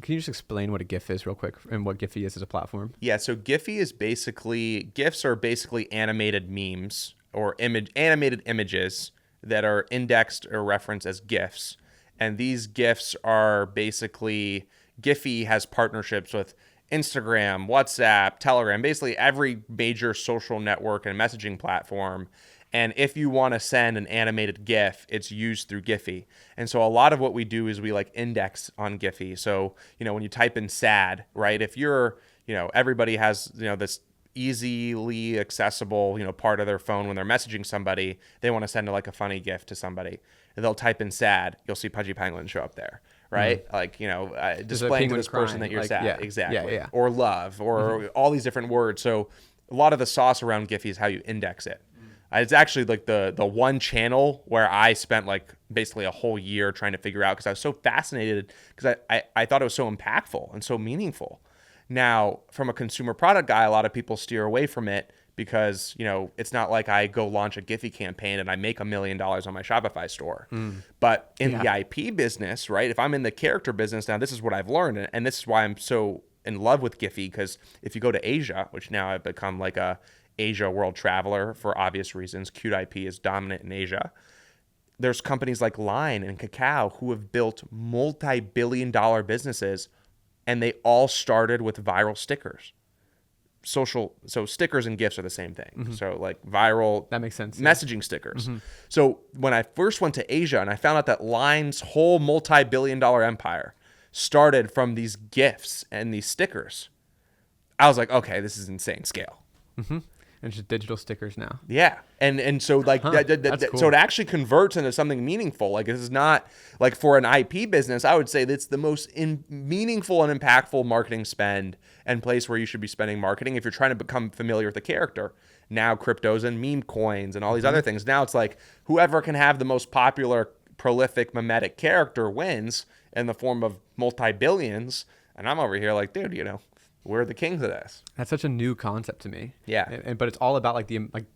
Can you just explain what a GIF is real quick and what Giphy is as a platform? Yeah. So Giphy is GIFs are basically animated memes or animated images that are indexed or referenced as GIFs. And these GIFs are basically, Giphy has partnerships with Instagram, WhatsApp, Telegram, basically every major social network and messaging platform. And if you want to send an animated GIF, it's used through Giphy. And so a lot of what we do is we like index on Giphy. So, you know, when you type in sad, right? If you're, you know, everybody has, you know, this easily accessible, you know, part of their phone when they're messaging somebody, they want to send like a funny GIF to somebody. They'll type in sad, you'll see Pudgy Penguins show up there, right? Like, you know, displaying to this person that you're sad. Yeah. Exactly. Yeah. Or love, or all these different words. So a lot of the sauce around Giphy is how you index it. It's actually like the one channel where I spent like basically a whole year trying to figure out, because I was so fascinated, because I thought it was so impactful and so meaningful. Now, from a consumer product guy, a lot of people steer away from it because, you know, it's not like I go launch a Giphy campaign and I make $1 million on my Shopify store. But in the IP business, right, if I'm in the character business, now this is what I've learned, and this is why I'm so in love with Giphy, because if you go to Asia, which now I've become like a Asia world traveler for obvious reasons, cute IP is dominant in Asia. There's companies like Line and Kakao who have built multi-billion-dollar businesses, and they all started with viral stickers. So stickers and GIFs are the same thing. So like viral, that makes sense, messaging stickers. So when I first went to Asia and I found out that Line's whole multi-billion-dollar empire started from these GIFs and these stickers, I was like, okay, this is insane scale. And just digital stickers now. Yeah. And so like, cool. So it actually converts into something meaningful. Like, this is not like, for an IP business, I would say that's the most meaningful and impactful marketing spend and place where you should be spending marketing if you're trying to become familiar with the character. Now cryptos and meme coins and all these other things. Now it's like, whoever can have the most popular, prolific, mimetic character wins in the form of multi-billions. And I'm over here like, dude, you know, we're the kings of this. That's such a new concept to me. Yeah. But it's all about like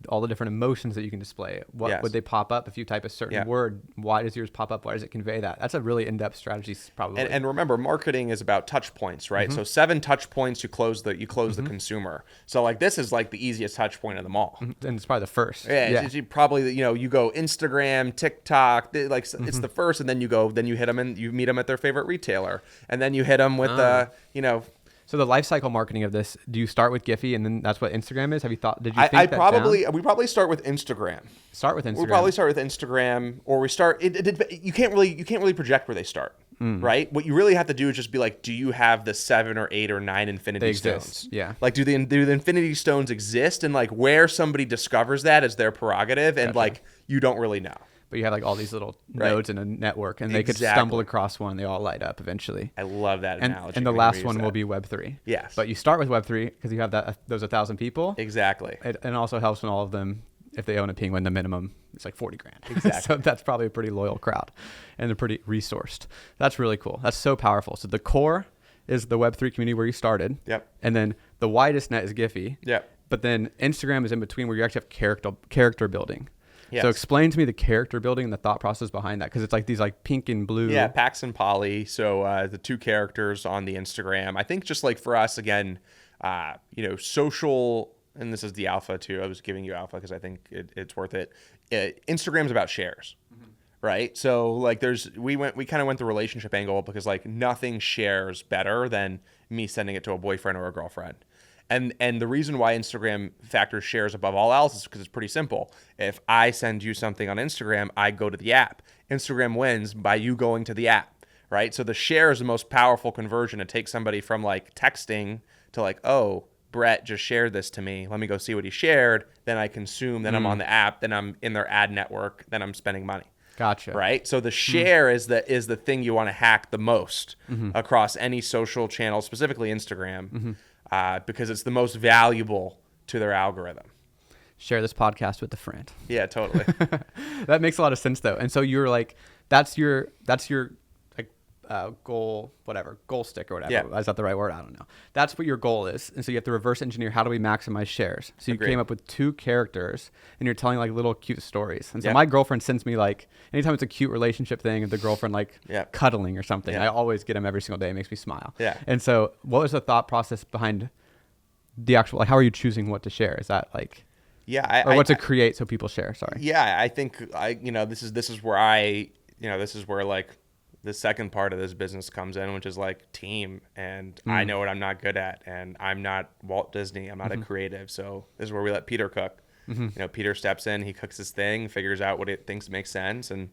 all the different emotions that you can display. What would they pop up if you type a certain word? Why does yours pop up? Why does it convey that? That's a really in-depth strategy, probably. And remember, marketing is about touch points, right? So 7 touch points, you close the consumer. So like, this is like the easiest touch point of them all. And it's probably the first. Yeah. It's probably, you know, you go Instagram, TikTok, it's the first, and then you hit them and you meet them at their favorite retailer, and then you hit them with you know. So the life cycle marketing of this, do you start with Giphy and then that's what Instagram is? Have you thought? Did you think we probably start with Instagram. Start with Instagram. We'll probably start with Instagram, or we start. You can't really project where they start, right? What you really have to do is just be like, do you have the 7 or 8 or 9 Infinity Stones? Yeah. Like, do the Infinity Stones exist? And like, where somebody discovers that is their prerogative, and like, you don't really know. But you have like all these little nodes in a network, and they could stumble across one. They all light up eventually. I love that analogy. And the last one will be Web3. Yes. But you start with Web3 because you have those 1,000 people. Exactly. It also helps when all of them, if they own a penguin, the minimum is like 40 grand. Exactly. So that's probably a pretty loyal crowd, and they're pretty resourced. That's really cool. That's so powerful. So the core is the Web3 community where you started. Yep. And then the widest net is Giphy. Yep. But then Instagram is in between, where you actually have character building. Yes. So explain to me the character building and the thought process behind that, because it's like these like pink and blue. Yeah, Pax and Polly. So the 2 characters on the Instagram. I think just like for us, again, you know, social, and this is the alpha too. I was giving you alpha because I think it's worth it. Instagram's about shares, right? So like we kind of went the relationship angle, because like nothing shares better than me sending it to a boyfriend or a girlfriend. And the reason why Instagram factors shares above all else is because it's pretty simple. If I send you something on Instagram, I go to the app. Instagram wins by you going to the app, right? So the share is the most powerful conversion to take somebody from like texting to like, oh, Brett just shared this to me. Let me go see what he shared. Then I consume. Then I'm on the app. Then I'm in their ad network. Then I'm spending money. Gotcha. Right. So the share is the thing you want to hack the most across any social channel, specifically Instagram, because it's the most valuable to their algorithm. Share this podcast with a friend. Yeah, totally. That makes a lot of sense though. And so you're like, that's your like goal stick or whatever. Yeah. Is that the right word? I don't know. That's what your goal is. And so you have to reverse engineer, how do we maximize shares? So you came up with 2 characters and you're telling like little cute stories. And so my girlfriend sends me like, anytime it's a cute relationship thing and the girlfriend like cuddling or something, I always get them every single day. It makes me smile. Yeah. And so what was the thought process behind the actual, like, how are you choosing what to share? Is that like, or what to create so people share? Sorry. Yeah, I think this is where like the second part of this business comes in, which is like team. And I know what I'm not good at, and I'm not Walt Disney. I'm not a creative. So this is where we let Peter cook. Peter steps in, he cooks his thing, figures out what it thinks makes sense, and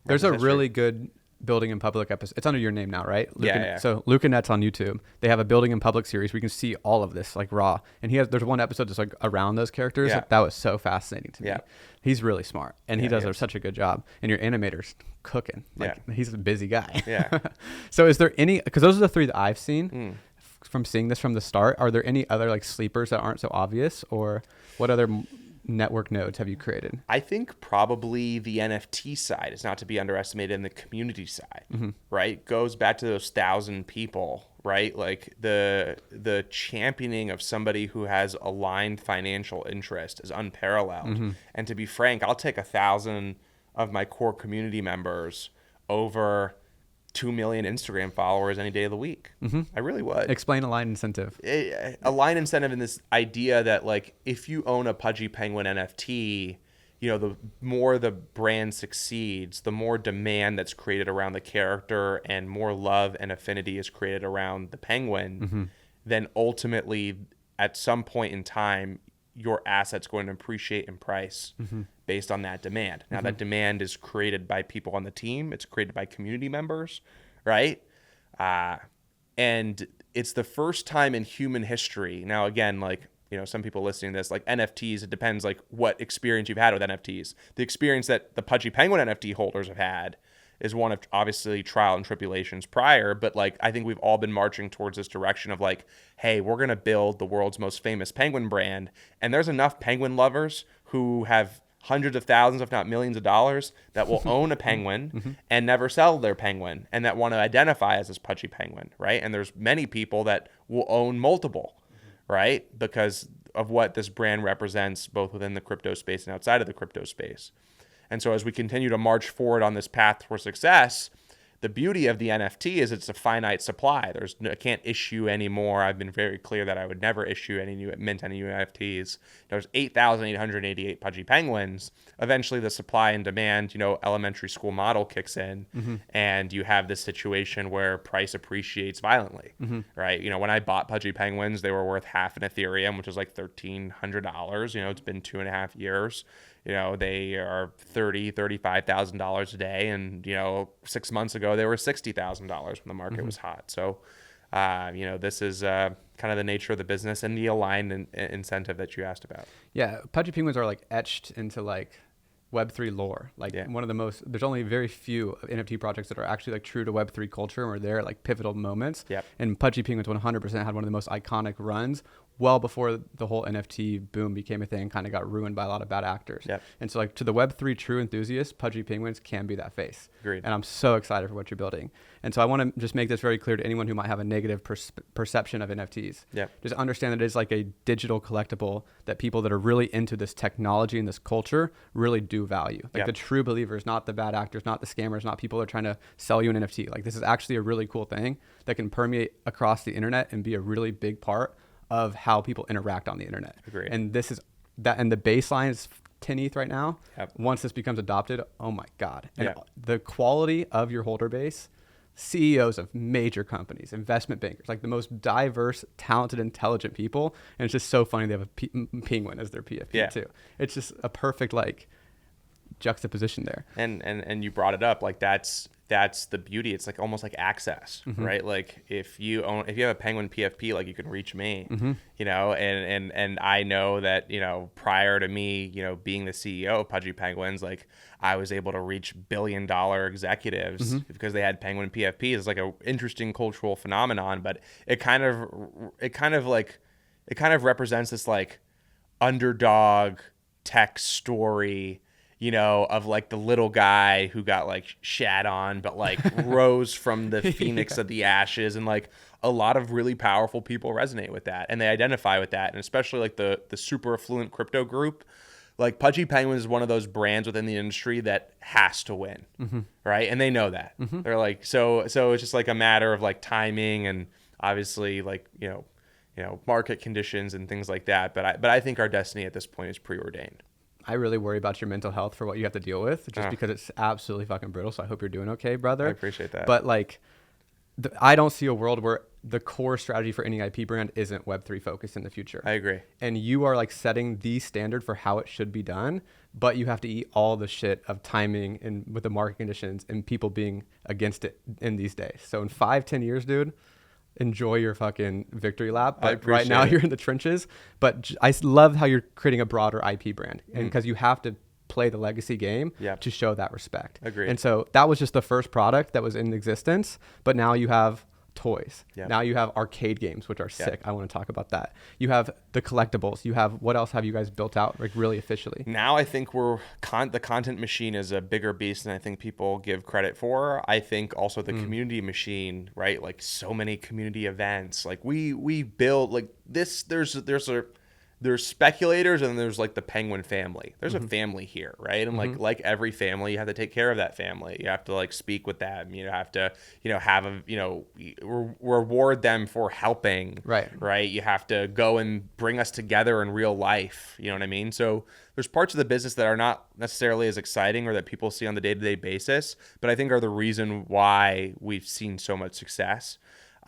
there's a really good Building in Public episode. It's under your name now, right? Luca, yeah. So Luca Netz on YouTube, they have a Building in Public series where you can see all of this like raw. And there's one episode that's like around those characters. Yeah. Like, that was so fascinating to me. Yeah. He's really smart, and he does such a good job. And your animator's cooking. Like he's a busy guy. Yeah. So is there any? Because those are the 3 that I've seen from seeing this from the start. Are there any other like sleepers that aren't so obvious, or what other network nodes have you created? I think probably the NFT side is not to be underestimated, and the community side, right? Goes back to those 1,000 people, right? Like the championing of somebody who has aligned financial interest is unparalleled. And to be frank, I'll take 1,000 of my core community members over 2 million Instagram followers any day of the week. I really would. Explain aligned incentive. Aligned incentive in this idea that like if you own a Pudgy Penguin NFT, the more the brand succeeds, the more demand that's created around the character and more love and affinity is created around the penguin, then ultimately at some point in time, your asset's going to appreciate in price based on that demand. Now that demand is created by people on the team. It's created by community members, right? And it's the first time in human history. Now, again, like, some people listening to this, like NFTs, it depends like what experience you've had with NFTs. The experience that the Pudgy Penguin NFT holders have had is one of obviously trial and tribulations prior, but like I think we've all been marching towards this direction of like, hey, we're gonna build the world's most famous penguin brand, and there's enough penguin lovers who have hundreds of thousands, if not millions of dollars, that will own a penguin and never sell their penguin, and that want to identify as this Pudgy Penguin, right? And there's many people that will own multiple, right? Because of what this brand represents both within the crypto space and outside of the crypto space. And so as we continue to march forward on this path for success, the beauty of the NFT is it's a finite supply. I can't issue any more. I've been very clear that I would never issue any new NFTs. There's 8,888 Pudgy Penguins. Eventually the supply and demand, elementary school model kicks in, and you have this situation where price appreciates violently, right? When I bought Pudgy Penguins, they were worth half an Ethereum, which is like $1,300. It's been 2.5 years. They are $35,000 a day, and 6 months ago they were $60,000 when the market was hot. So, this is kind of the nature of the business and the aligned incentive that you asked about. Yeah, Pudgy Penguins are like etched into like Web3 lore. Like one of the most. There's only very few NFT projects that are actually like true to Web3 culture, and were there at like pivotal moments. Yep. And Pudgy Penguins 100% had one of the most iconic runs. Well before the whole NFT boom became a thing, kind of got ruined by a lot of bad actors. Yep. And so like to the Web3 true enthusiasts, Pudgy Penguins can be that face. Agreed. And I'm so excited for what you're building. And so I want to just make this very clear to anyone who might have a negative perception of NFTs. Yep. Just understand that it is like a digital collectible that people that are really into this technology and this culture really do value. Like the true believers, not the bad actors, not the scammers, not people that are trying to sell you an NFT. Like this is actually a really cool thing that can permeate across the internet and be a really big part of how people interact on the internet. Agreed. And this is that, and the baseline is 10 ETH right now. Yep. Once this becomes adopted, oh my God. And the quality of your holder base, CEOs of major companies, investment bankers, like the most diverse, talented, intelligent people. And it's just so funny they have a penguin as their PFP too. It's just a perfect like juxtaposition there. And you brought it up, like that's the beauty. It's like almost like access, right? Like if you have a penguin PFP, like you can reach me, you know, and I know that, you know, prior to me, you know, being the CEO of Pudgy Penguins, like I was able to reach billion-dollar executives because they had penguin PFPs. It's like an interesting cultural phenomenon, but it kind of represents this like underdog tech story, you know, of like the little guy who got like shat on, but like rose from the phoenix of the ashes. And like a lot of really powerful people resonate with that and they identify with that. And especially like the super affluent crypto group, like Pudgy Penguins is one of those brands within the industry that has to win. Right. And they know that. They're like, so it's just like a matter of like timing and obviously like, you know, market conditions and things like that. But I think our destiny at this point is preordained. I really worry about your mental health for what you have to deal with just because it's absolutely fucking brutal. So I hope you're doing okay, brother. I appreciate that. But like, I don't see a world where the core strategy for any IP brand isn't Web3 focused in the future. I agree. And you are like setting the standard for how it should be done, but you have to eat all the shit of timing and with the market conditions and people being against it in these days. So in 5-10 years, dude, enjoy your fucking victory lap. But right now you're in the trenches. But I love how you're creating a broader IP brand, and because you have to play the legacy game to show that respect. Agreed. And so that was just the first product that was in existence, but now you have toys. Now you have arcade games, which are sick. I want to talk about that. You have the collectibles. You have, what else have you guys built out like really officially? Now I think the content machine is a bigger beast than I think people give credit for. I think also the community machine, right? Like so many community events. Like we build like this. There's speculators and there's like the penguin family. There's a family here, right? And like every family, you have to take care of that family. You have to like speak with them. You have to, you know, have a, you know, reward them for helping. Right. You have to go and bring us together in real life. You know what I mean? So there's parts of the business that are not necessarily as exciting or that people see on the day-to-day basis, but I think are the reason why we've seen so much success.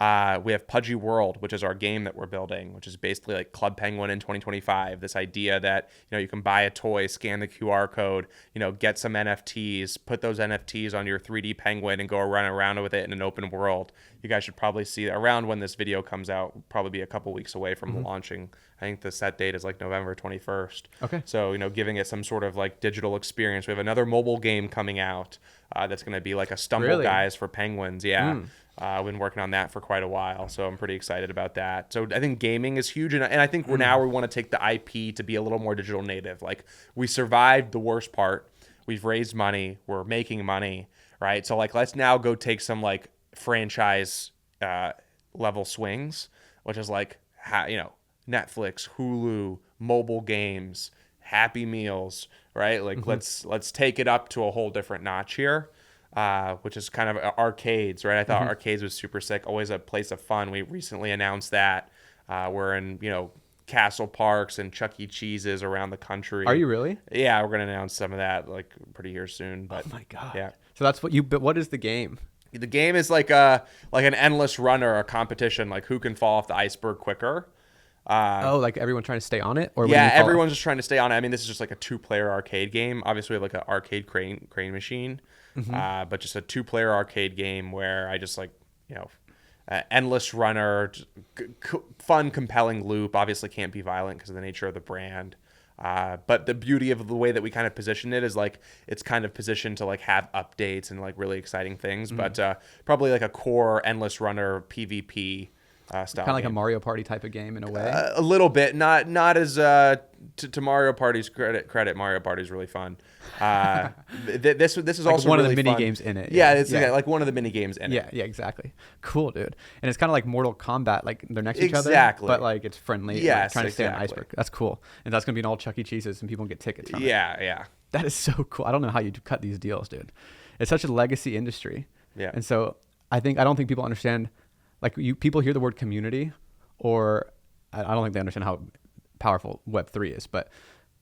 We have Pudgy World, which is our game that we're building, which is basically like Club Penguin in 2025. This idea that, you know, you can buy a toy, scan the QR code, you know, get some NFTs, put those NFTs on your 3D penguin and go run around with it in an open world. You guys should probably see around when this video comes out, probably be a couple weeks away from launching. I think the set date is like November 21st. Okay. So, you know, giving it some sort of like digital experience. We have another mobile game coming out that's going to be like a Stumble Guys for penguins. Yeah. I've been working on that for quite a while, so I'm pretty excited about that. So I think gaming is huge, and I think we want to take the IP to be a little more digital native. Like we survived the worst part. We've raised money. We're making money, right? So like let's now go take some like franchise level swings, which is like, you know, Netflix, Hulu, mobile games, Happy Meals, right? Like let's take it up to a whole different notch here. Which is kind of arcades, right? I thought arcades was super sick, always a place of fun. We recently announced that we're in, you know, Castle Parks and Chuck E. Cheese's around the country. Are you really? Yeah, we're gonna announce some of that like pretty here soon. But, oh my god! Yeah. So that's what But what is the game? The game is like an endless runner, a competition, like who can fall off the iceberg quicker. Like everyone trying to stay on it, or everyone's just trying to stay on it. I mean, this is just like a 2-player arcade game. Obviously, we have like an arcade crane machine. But just a 2-player arcade game where I just like, you know, endless runner, fun, compelling loop. Obviously can't be violent because of the nature of the brand. But the beauty of the way that we kind of position it is like it's kind of positioned to like have updates and like really exciting things. But probably like a core endless runner PvP style. Kind of like a Mario Party type of game in a way. A little bit, not as to Mario Party's credit. Mario Party is really fun. This is like also one really of the mini fun. games in it. Yeah, it's like one of the mini games in it. Yeah, exactly. Cool, dude. And it's kind of like Mortal Kombat, like they're next to each other. Exactly. But like it's friendly. Yes, like trying to stay on an iceberg. That's cool. And that's gonna be in all Chuck E. Cheese's, and people can get tickets from it. Yeah. That is so cool. I don't know how you cut these deals, dude. It's such a legacy industry. Yeah. And so I don't think people understand. Like people hear the word community, or I don't think they understand how powerful Web3 is. But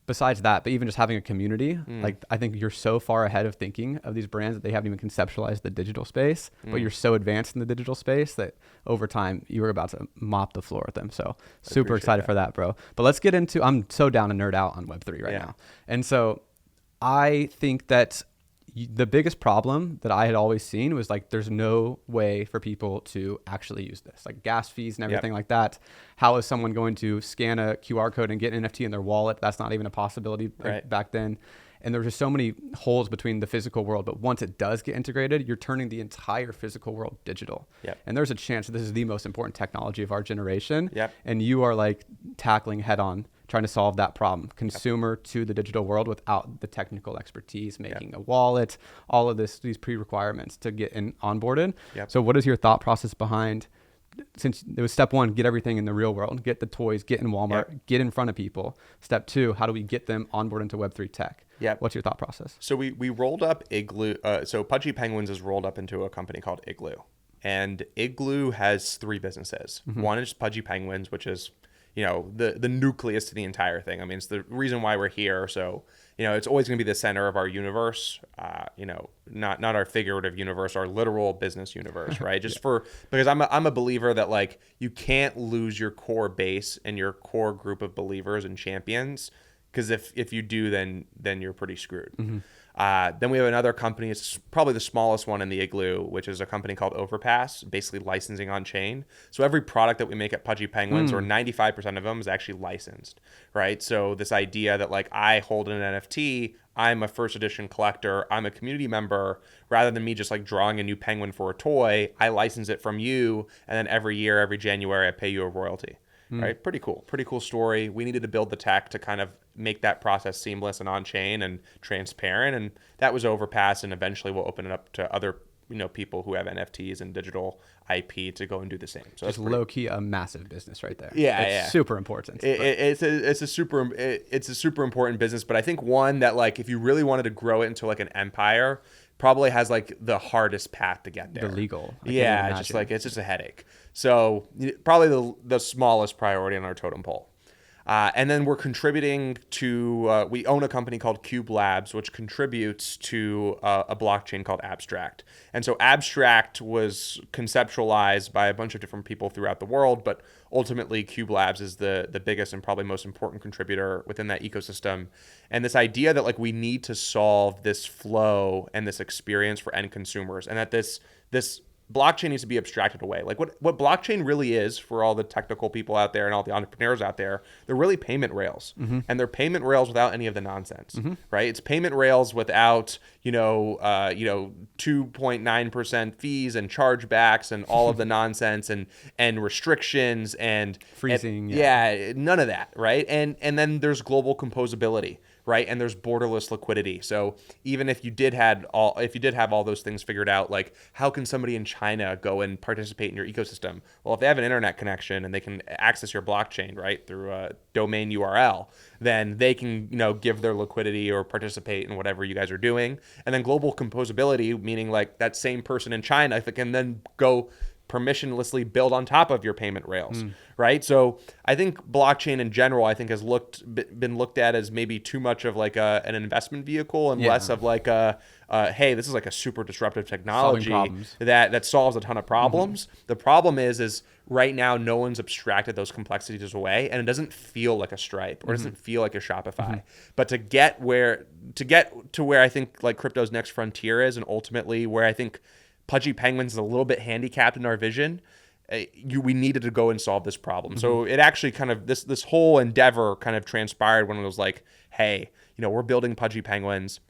besides that, but even just having a community, like I think you're so far ahead of thinking of these brands that they haven't even conceptualized the digital space, but you're so advanced in the digital space that over time you were about to mop the floor with them. So super excited for that, bro. But let's get into, I'm so down to nerd out on Web3 right now. And so I think that the biggest problem that I had always seen was like, there's no way for people to actually use this, like gas fees and everything like that. How is someone going to scan a QR code and get an NFT in their wallet? That's not even a possibility back then. And there's just so many holes between the physical world. But once it does get integrated, you're turning the entire physical world digital. And there's a chance that this is the most important technology of our generation. And you are like tackling head on, trying to solve that problem, consumer to the digital world without the technical expertise, making a wallet, all of these pre-requirements to get onboarded. So what is your thought process behind, since it was step one, get everything in the real world, get the toys, get in Walmart, get in front of people. Step two, how do we get them onboard into Web3 tech? What's your thought process? So we rolled up Igloo. So Pudgy Penguins is rolled up into a company called Igloo. And Igloo has 3 businesses. One is Pudgy Penguins, which is, you know, the nucleus to the entire thing. I mean, it's the reason why we're here. So, you know, it's always going to be the center of our universe, you know, not our figurative universe, our literal business universe, right? Just because I'm a believer that like you can't lose your core base and your core group of believers and champions, because if you do, then you're pretty screwed. Then we have another company, it's probably the smallest one in the Igloo, which is a company called Overpass, basically licensing on chain. So every product that we make at Pudgy Penguins, or 95% of them, is actually licensed, right? So this idea that like I hold an NFT, I'm a first edition collector, I'm a community member, rather than me just like drawing a new penguin for a toy, I license it from you, and then every year, every January, I pay you a royalty. Right? Pretty cool story. We needed to build the tech to kind of make that process seamless and on-chain and transparent. And that was Overpass. And eventually we'll open it up to other, you know, people who have NFTs and digital IP to go and do the same. So it's low-key a massive business right there. It's super important. It's a super important business. But I think one that like, if you really wanted to grow it into like an empire, probably has like the hardest path to get there. The legal. It's just a headache. So probably the smallest priority on our totem pole. And then we're contributing to, we own a company called Cube Labs, which contributes to a blockchain called Abstract. And so Abstract was conceptualized by a bunch of different people throughout the world, but ultimately Cube Labs is the biggest and probably most important contributor within that ecosystem. And this idea that like we need to solve this flow and this experience for end consumers, and that this blockchain needs to be abstracted away. Like what blockchain really is, for all the technical people out there and all the entrepreneurs out there, they're really payment rails. And they're payment rails without any of the nonsense, right? It's payment rails without, 2.9% fees and chargebacks and all of the nonsense and restrictions and freezing. None of that, right? And then there's global composability, right? And there's borderless liquidity. So even if you did have all those things figured out, like how can somebody in China go and participate in your ecosystem? Well, if they have an internet connection and they can access your blockchain, right, through a domain URL, then they can, give their liquidity or participate in whatever you guys are doing. And then global composability, meaning like that same person in China, if it can then go permissionlessly build on top of your payment rails, right? So I think blockchain in general, I think has been looked at as maybe too much of like an investment vehicle and less of like hey, this is like a super disruptive technology that solves a ton of problems. The problem is right now no one's abstracted those complexities away, and it doesn't feel like a Stripe or it doesn't feel like a Shopify. But to get to where I think like crypto's next frontier is, and ultimately where I think Pudgy Penguins is a little bit handicapped in our vision, we needed to go and solve this problem. So it actually kind of, this whole endeavor kind of transpired when it was like, hey, we're building Pudgy Penguins.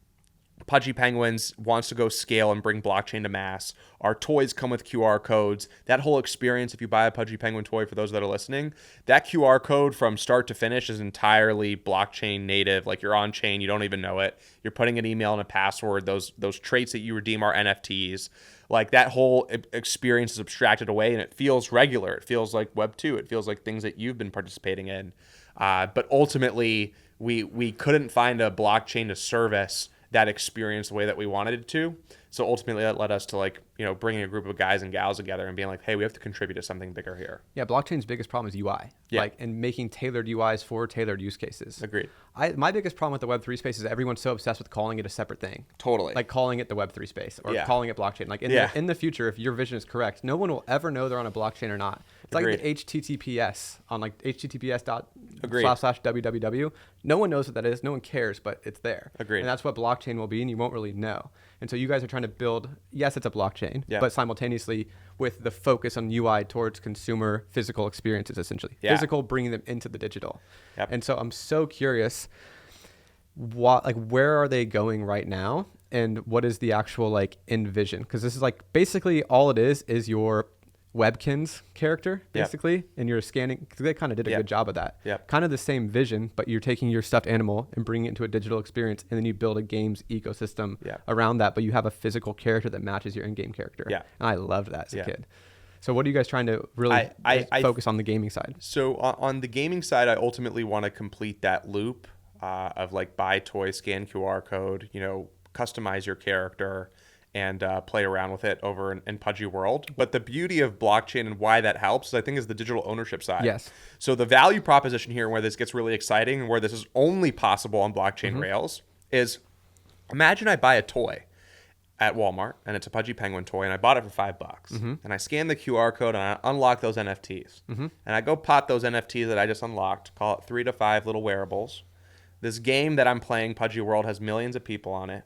Pudgy Penguins wants to go scale and bring blockchain to mass. Our toys come with QR codes. That whole experience, if you buy a Pudgy Penguin toy, for those that are listening, that QR code from start to finish is entirely blockchain native. Like you're on chain, you don't even know it. You're putting an email and a password. Those traits that you redeem are NFTs. Like that whole experience is abstracted away, and it feels regular. It feels like Web 2. It feels like things that you've been participating in. But ultimately, we couldn't find a blockchain to service that experience the way that we wanted it to. So ultimately that led us to like, bringing a group of guys and gals together and being like, hey, we have to contribute to something bigger here. Yeah, blockchain's biggest problem is UI. Yeah. And making tailored UIs for tailored use cases. Agreed. My biggest problem with the Web3 space is everyone's so obsessed with calling it a separate thing. Totally. Like calling it the Web3 space or calling it blockchain. Like in the future, if your vision is correct, no one will ever know they're on a blockchain or not. It's Agreed. like the HTTPS on like https://www. No one knows what that is. No one cares, but it's there. Agreed. And that's what blockchain will be, and you won't really know. And so you guys are trying to build, yes, it's a blockchain, but simultaneously with the focus on UI towards consumer physical experiences, essentially. Yeah. Physical, bringing them into the digital. Yep. And so I'm so curious, where are they going right now? And what is the actual like envision? Because this is like basically all it is your Webkins character, basically, and you're scanning, because they kind of did a good job of that. Kind of the same vision, but you're taking your stuffed animal and bringing it into a digital experience, and then you build a games ecosystem around that, but you have a physical character that matches your in-game character. And I loved that as a kid. So what are you guys trying to really focus on the gaming side? So on the gaming side, I ultimately want to complete that loop of like buy toy, scan QR code, customize your character, and play around with it over in Pudgy World. But the beauty of blockchain and why that helps, I think, is the digital ownership side. Yes. So the value proposition here, where this gets really exciting and where this is only possible on blockchain rails, is imagine I buy a toy at Walmart, and it's a Pudgy Penguin toy, and I bought it for $5. And I scan the QR code, and I unlock those NFTs. And I go pop those NFTs that I just unlocked, call it 3 to 5 little wearables. This game that I'm playing, Pudgy World, has millions of people on it.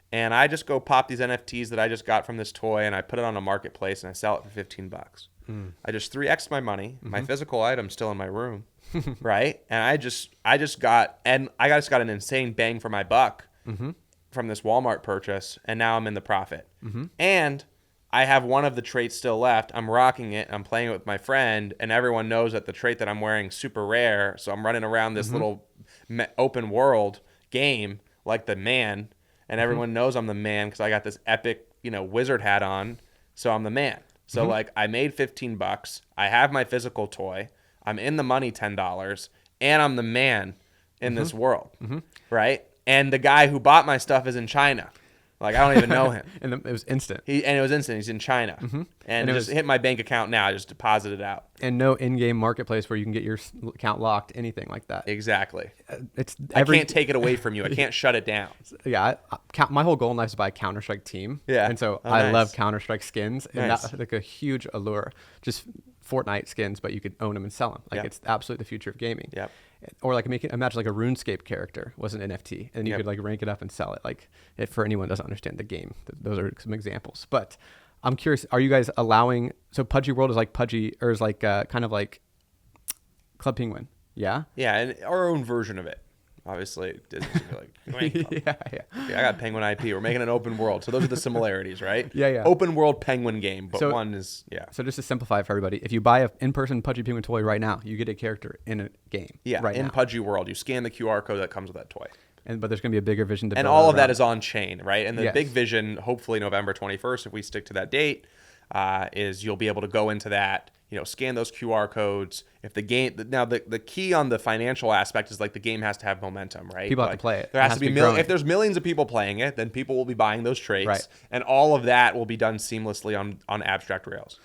And I just go pop these NFTs that I just got from this toy, and I put it on a marketplace, and I sell it for $15. I just 3x my money. My physical item's still in my room, right? And I just got an insane bang for my buck from this Walmart purchase, and now I'm in the profit. And I have one of the traits still left. I'm rocking it. I'm playing it with my friend, and everyone knows that the trait that I'm wearing is super rare. So I'm running around this little open world game like the man. And everyone knows I'm the man because I got this epic, wizard hat on. So I'm the man. So like I made $15. I have my physical toy. I'm in the money $10, and I'm the man in this world, right? And the guy who bought my stuff is in China. Like I don't even know him. And it was instant. It was instant. He's in China, and it just hit my bank account now. I just deposited it out. And no in-game marketplace where you can get your account locked, anything like that. Exactly. I can't take it away from you. I can't shut it down. Yeah, my whole goal in life is to buy a Counter-Strike team. Yeah. And so I love Counter-Strike skins, and that's like a huge allure. Just Fortnite skins, but you could own them and sell them. Like it's absolutely the future of gaming. Yep. Or like imagine like a RuneScape character was an NFT, and you could like rank it up and sell it. Like for anyone who doesn't understand the game, those are some examples. But I'm curious, are you guys allowing? So Pudgy World is like Pudgy, or is like kind of like Club Penguin, yeah? Yeah, and our own version of it. Obviously, Disney's like, I got Penguin IP. We're making an open world. So those are the similarities, right? Yeah. Open world Penguin game, but one is, So just to simplify for everybody, if you buy an in-person Pudgy Penguin toy right now, you get a character in a game. Yeah, right in now. Pudgy World. You scan the QR code that comes with that toy. But there's going to be a bigger vision to and build all of that around. is on chain, right? And the big vision, hopefully November 21st, if we stick to that date, is you'll be able to go into that, scan those QR codes. If the game now the key on the financial aspect is like the game has to have momentum, right? People have to play it. There has to be if there's millions of people playing it, then people will be buying those traits, right. And all of that will be done seamlessly on abstract rails.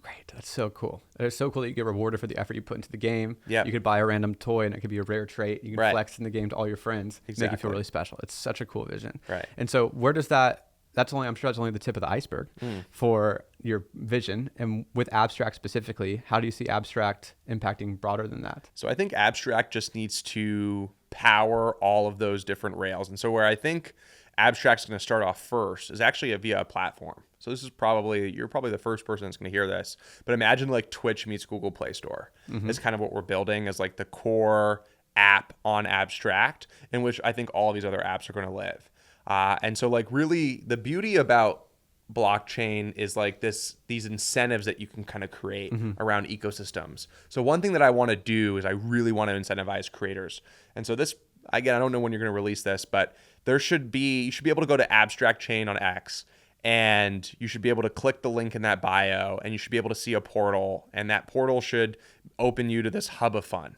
Great. That's so cool. It's so cool that you get rewarded for the effort you put into the game. Yeah. You could buy a random toy and it could be a rare trait. You can flex in the game to all your friends. Exactly. Make you feel really special. It's such a cool vision. Right. And so where does I'm sure that's only the tip of the iceberg for your vision. And with abstract specifically, how do you see abstract impacting broader than that? So I think abstract just needs to power all of those different rails. And so where I think abstract's going to start off first is actually via a platform. So this is you're probably the first person that's going to hear this, but imagine like Twitch meets Google Play Store. Is kind of what we're building as like the core app on abstract, in which I think all of these other apps are going to live. And so like really the beauty about blockchain is like these incentives that you can kind of create around ecosystems. So one thing that I want to do is I really want to incentivize creators. And so this, again, I don't know when you're going to release this, but you should be able to go to Abstract Chain on X, and you should be able to click the link in that bio, and you should be able to see a portal, and that portal should open you to this hub of fun.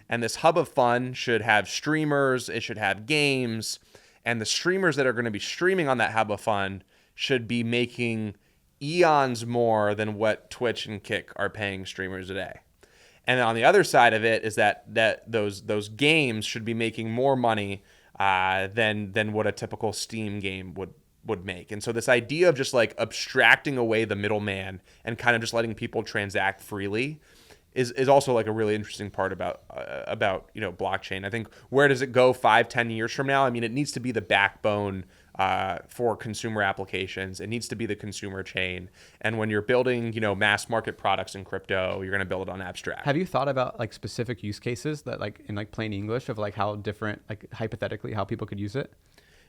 And this hub of fun should have streamers, it should have games, And the streamers that are going to be streaming on that hub of fun should be making eons more than what Twitch and Kick are paying streamers today. And on the other side of it is that those games should be making more money than what a typical Steam game would make. And so this idea of just like abstracting away the middleman and kind of just letting people transact freely is also like a really interesting part about blockchain. I think, where does it go 5-10 years from now? I mean, it needs to be the backbone for consumer applications. It needs to be the consumer chain. And when you're building, mass market products in crypto, you're going to build it on abstract. Have you thought about like specific use cases that like in like plain English of like how different, like hypothetically how people could use it?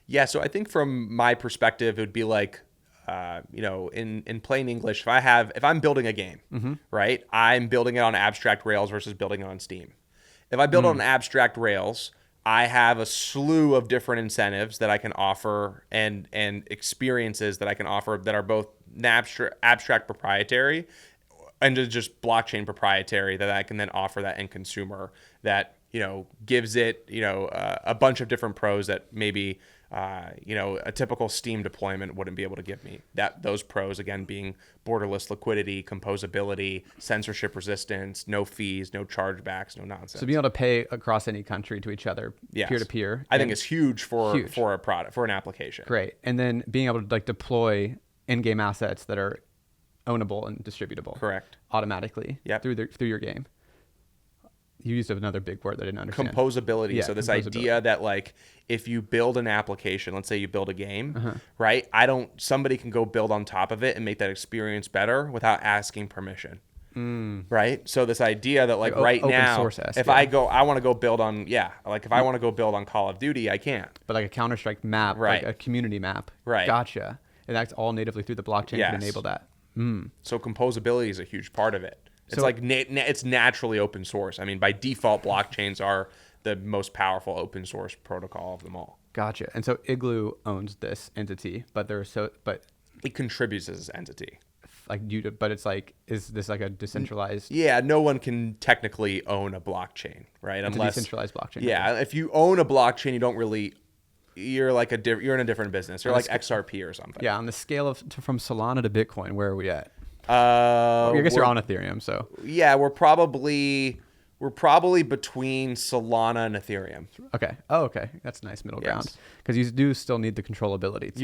Yeah. So I think from my perspective, it would be like, in plain English, if I'm building a game, right, I'm building it on abstract rails versus building it on Steam. If I build it on abstract rails, I have a slew of different incentives that I can offer and experiences that I can offer that are both abstract proprietary and just blockchain proprietary that I can then offer that end consumer that, gives it, a bunch of different pros that maybe a typical Steam deployment wouldn't be able to give me. Those pros, again, being borderless liquidity, composability, censorship resistance, no fees, no chargebacks, no nonsense. So being able to pay across any country to each other, peer to peer, I think is huge for a product, for an application. Great. And then being able to like deploy in-game assets that are ownable and distributable. Correct. Automatically. Yep. Through your game. You used another big word that I didn't understand. Composability. Yeah, so this idea that like if you build an application, let's say you build a game, right? Somebody can go build on top of it and make that experience better without asking permission. Right? So this idea that like right now, if I want to go build on, if I want to go build on Call of Duty, I can't. But like a Counter-Strike map, right, like a community map. Right. Gotcha. And that's all natively through the blockchain to enable that. So composability is a huge part of it. It's it's naturally open source. I mean, by default, blockchains are the most powerful open source protocol of them all. Gotcha. And so Igloo owns this entity, but it contributes as an entity. But it's like, is this like a decentralized? Yeah, no one can technically own a blockchain, right? It's a decentralized blockchain. Yeah, if you own a blockchain, you don't really. You're you're in a different business. You're like XRP or something. Yeah, on the scale of from Solana to Bitcoin, where are we at? I guess you're on Ethereum, so yeah, we're probably between Solana and Ethereum. Okay. Oh, okay. That's a nice middle ground, because you do still need the controllability.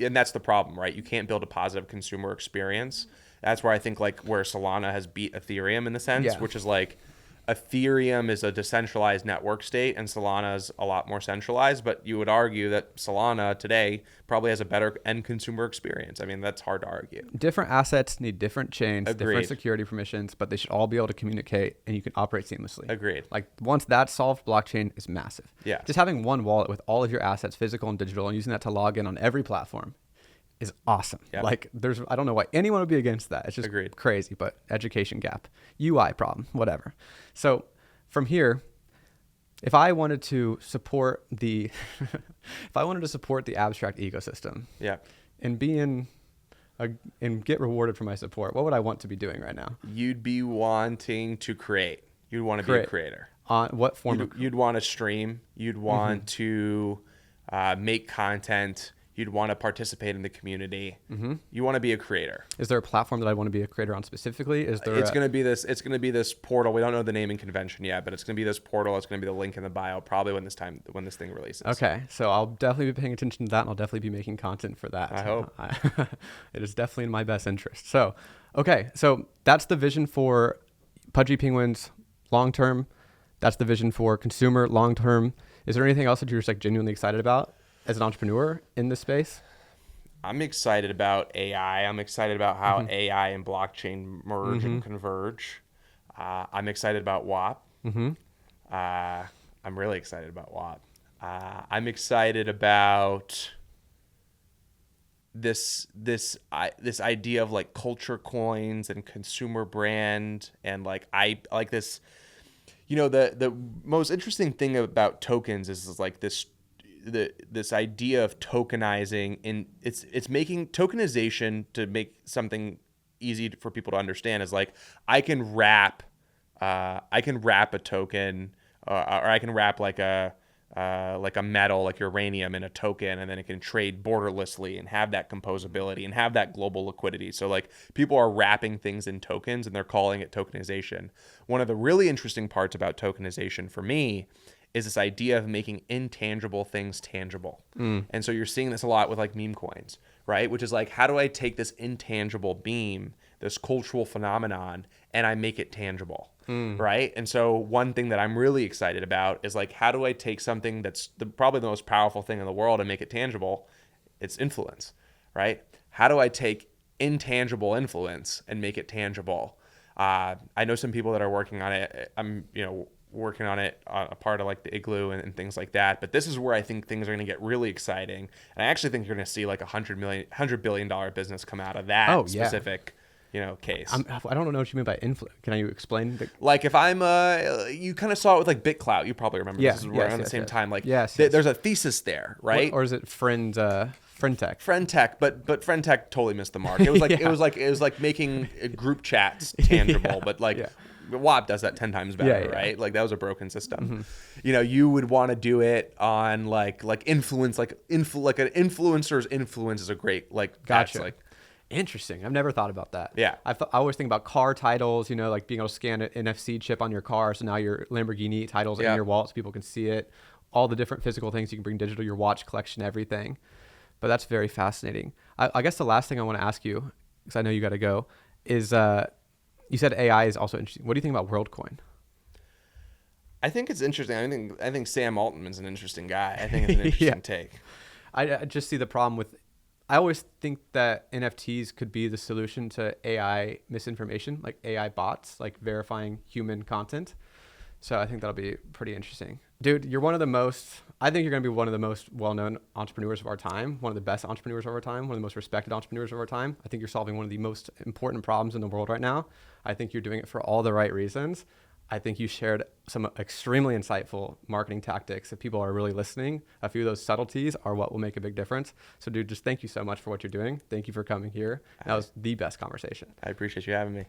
And that's the problem, right? You can't build a positive consumer experience. That's where I think like where Solana has beat Ethereum in the sense, which is like Ethereum is a decentralized network state and Solana is a lot more centralized, but you would argue that Solana today probably has a better end consumer experience. I mean, that's hard to argue. Different assets need different chains, Agreed. Different security permissions, but they should all be able to communicate and you can operate seamlessly. Agreed. Like once that's solved, blockchain is massive. Yeah. Just having one wallet with all of your assets, physical and digital, and using that to log in on every platform is awesome. Yep. Like I don't know why anyone would be against that. It's just Agreed. Crazy, but education gap, UI problem, whatever. So from here, if I wanted to support the abstract ecosystem, and get rewarded for my support, what would I want to be doing right now? You'd be wanting to create. You'd want to be a creator. On what form? You'd want to stream. You'd want to make content. You'd want to participate in the community. You want to be a creator. Is there a platform that I want to be a creator on specifically? It's going to be this portal. We don't know the naming convention yet, but it's going to be this portal. It's going to be the link in the bio probably when this thing releases. Okay, so I'll definitely be paying attention to that, and I'll definitely be making content for that. I hope. It is definitely in my best interest. So, okay, so that's the vision for Pudgy Penguins long term. That's the vision for consumer long term. Is there anything else that you're just like genuinely excited about as an entrepreneur in this space? I'm excited about AI. I'm excited about how AI and blockchain merge and converge. I'm excited about WAP. I'm really excited about WAP. I'm excited about this idea of like culture coins and consumer brand, and like I like this. The most interesting thing about tokens is like this idea of tokenizing, and it's making tokenization to make something easy for people to understand is like I can wrap a token or I can wrap like a like a metal, like uranium, in a token, and then it can trade borderlessly and have that composability and have that global liquidity. So like people are wrapping things in tokens and they're calling it tokenization. One of the really interesting parts about tokenization for me is this idea of making intangible things tangible. And so you're seeing this a lot with like meme coins, right? Which is like, how do I take this intangible meme, this cultural phenomenon, and I make it tangible, right? And so one thing that I'm really excited about is like, how do I take something that's probably the most powerful thing in the world and make it tangible? It's influence, right? How do I take intangible influence and make it tangible? I know some people that are working on it. I'm, working on it, a part of like the Igloo and things like that. But this is where I think things are going to get really exciting. And I actually think you're going to see like $100 billion business come out of that specific, case. I don't know what you mean by influence. Can you explain? Like if I'm, you kind of saw it with like BitClout. You probably remember this is around the same time. Like there's a thesis there, right? Or is it Friend Tech? Friend Tech, but Friend Tech totally missed the mark. It was like it was like making group chats tangible, but like WAP does that 10 times better, right? Like that was a broken system. You would want to do it on like influence, like an influencer's influence is a great Gotcha. That's Interesting. I've never thought about that. Yeah. I always think about car titles, like being able to scan an NFC chip on your car. So now your Lamborghini titles in your wallet so people can see it. All the different physical things you can bring digital, your watch collection, everything. But that's very fascinating. I guess the last thing I want to ask you, because I know you got to go, is you said AI is also interesting. What do you think about WorldCoin? I think it's interesting. I think Sam Altman's an interesting guy. I think it's an interesting take. I just see the problem with. I always think that NFTs could be the solution to AI misinformation, like AI bots, like verifying human content. So I think that'll be pretty interesting. Dude, you're I think you're going to be one of the most well-known entrepreneurs of our time, one of the best entrepreneurs of our time, one of the most respected entrepreneurs of our time. I think you're solving one of the most important problems in the world right now. I think you're doing it for all the right reasons. I think you shared some extremely insightful marketing tactics. If people are really listening, a few of those subtleties are what will make a big difference. So dude, just thank you so much for what you're doing. Thank you for coming here. That was the best conversation. I appreciate you having me.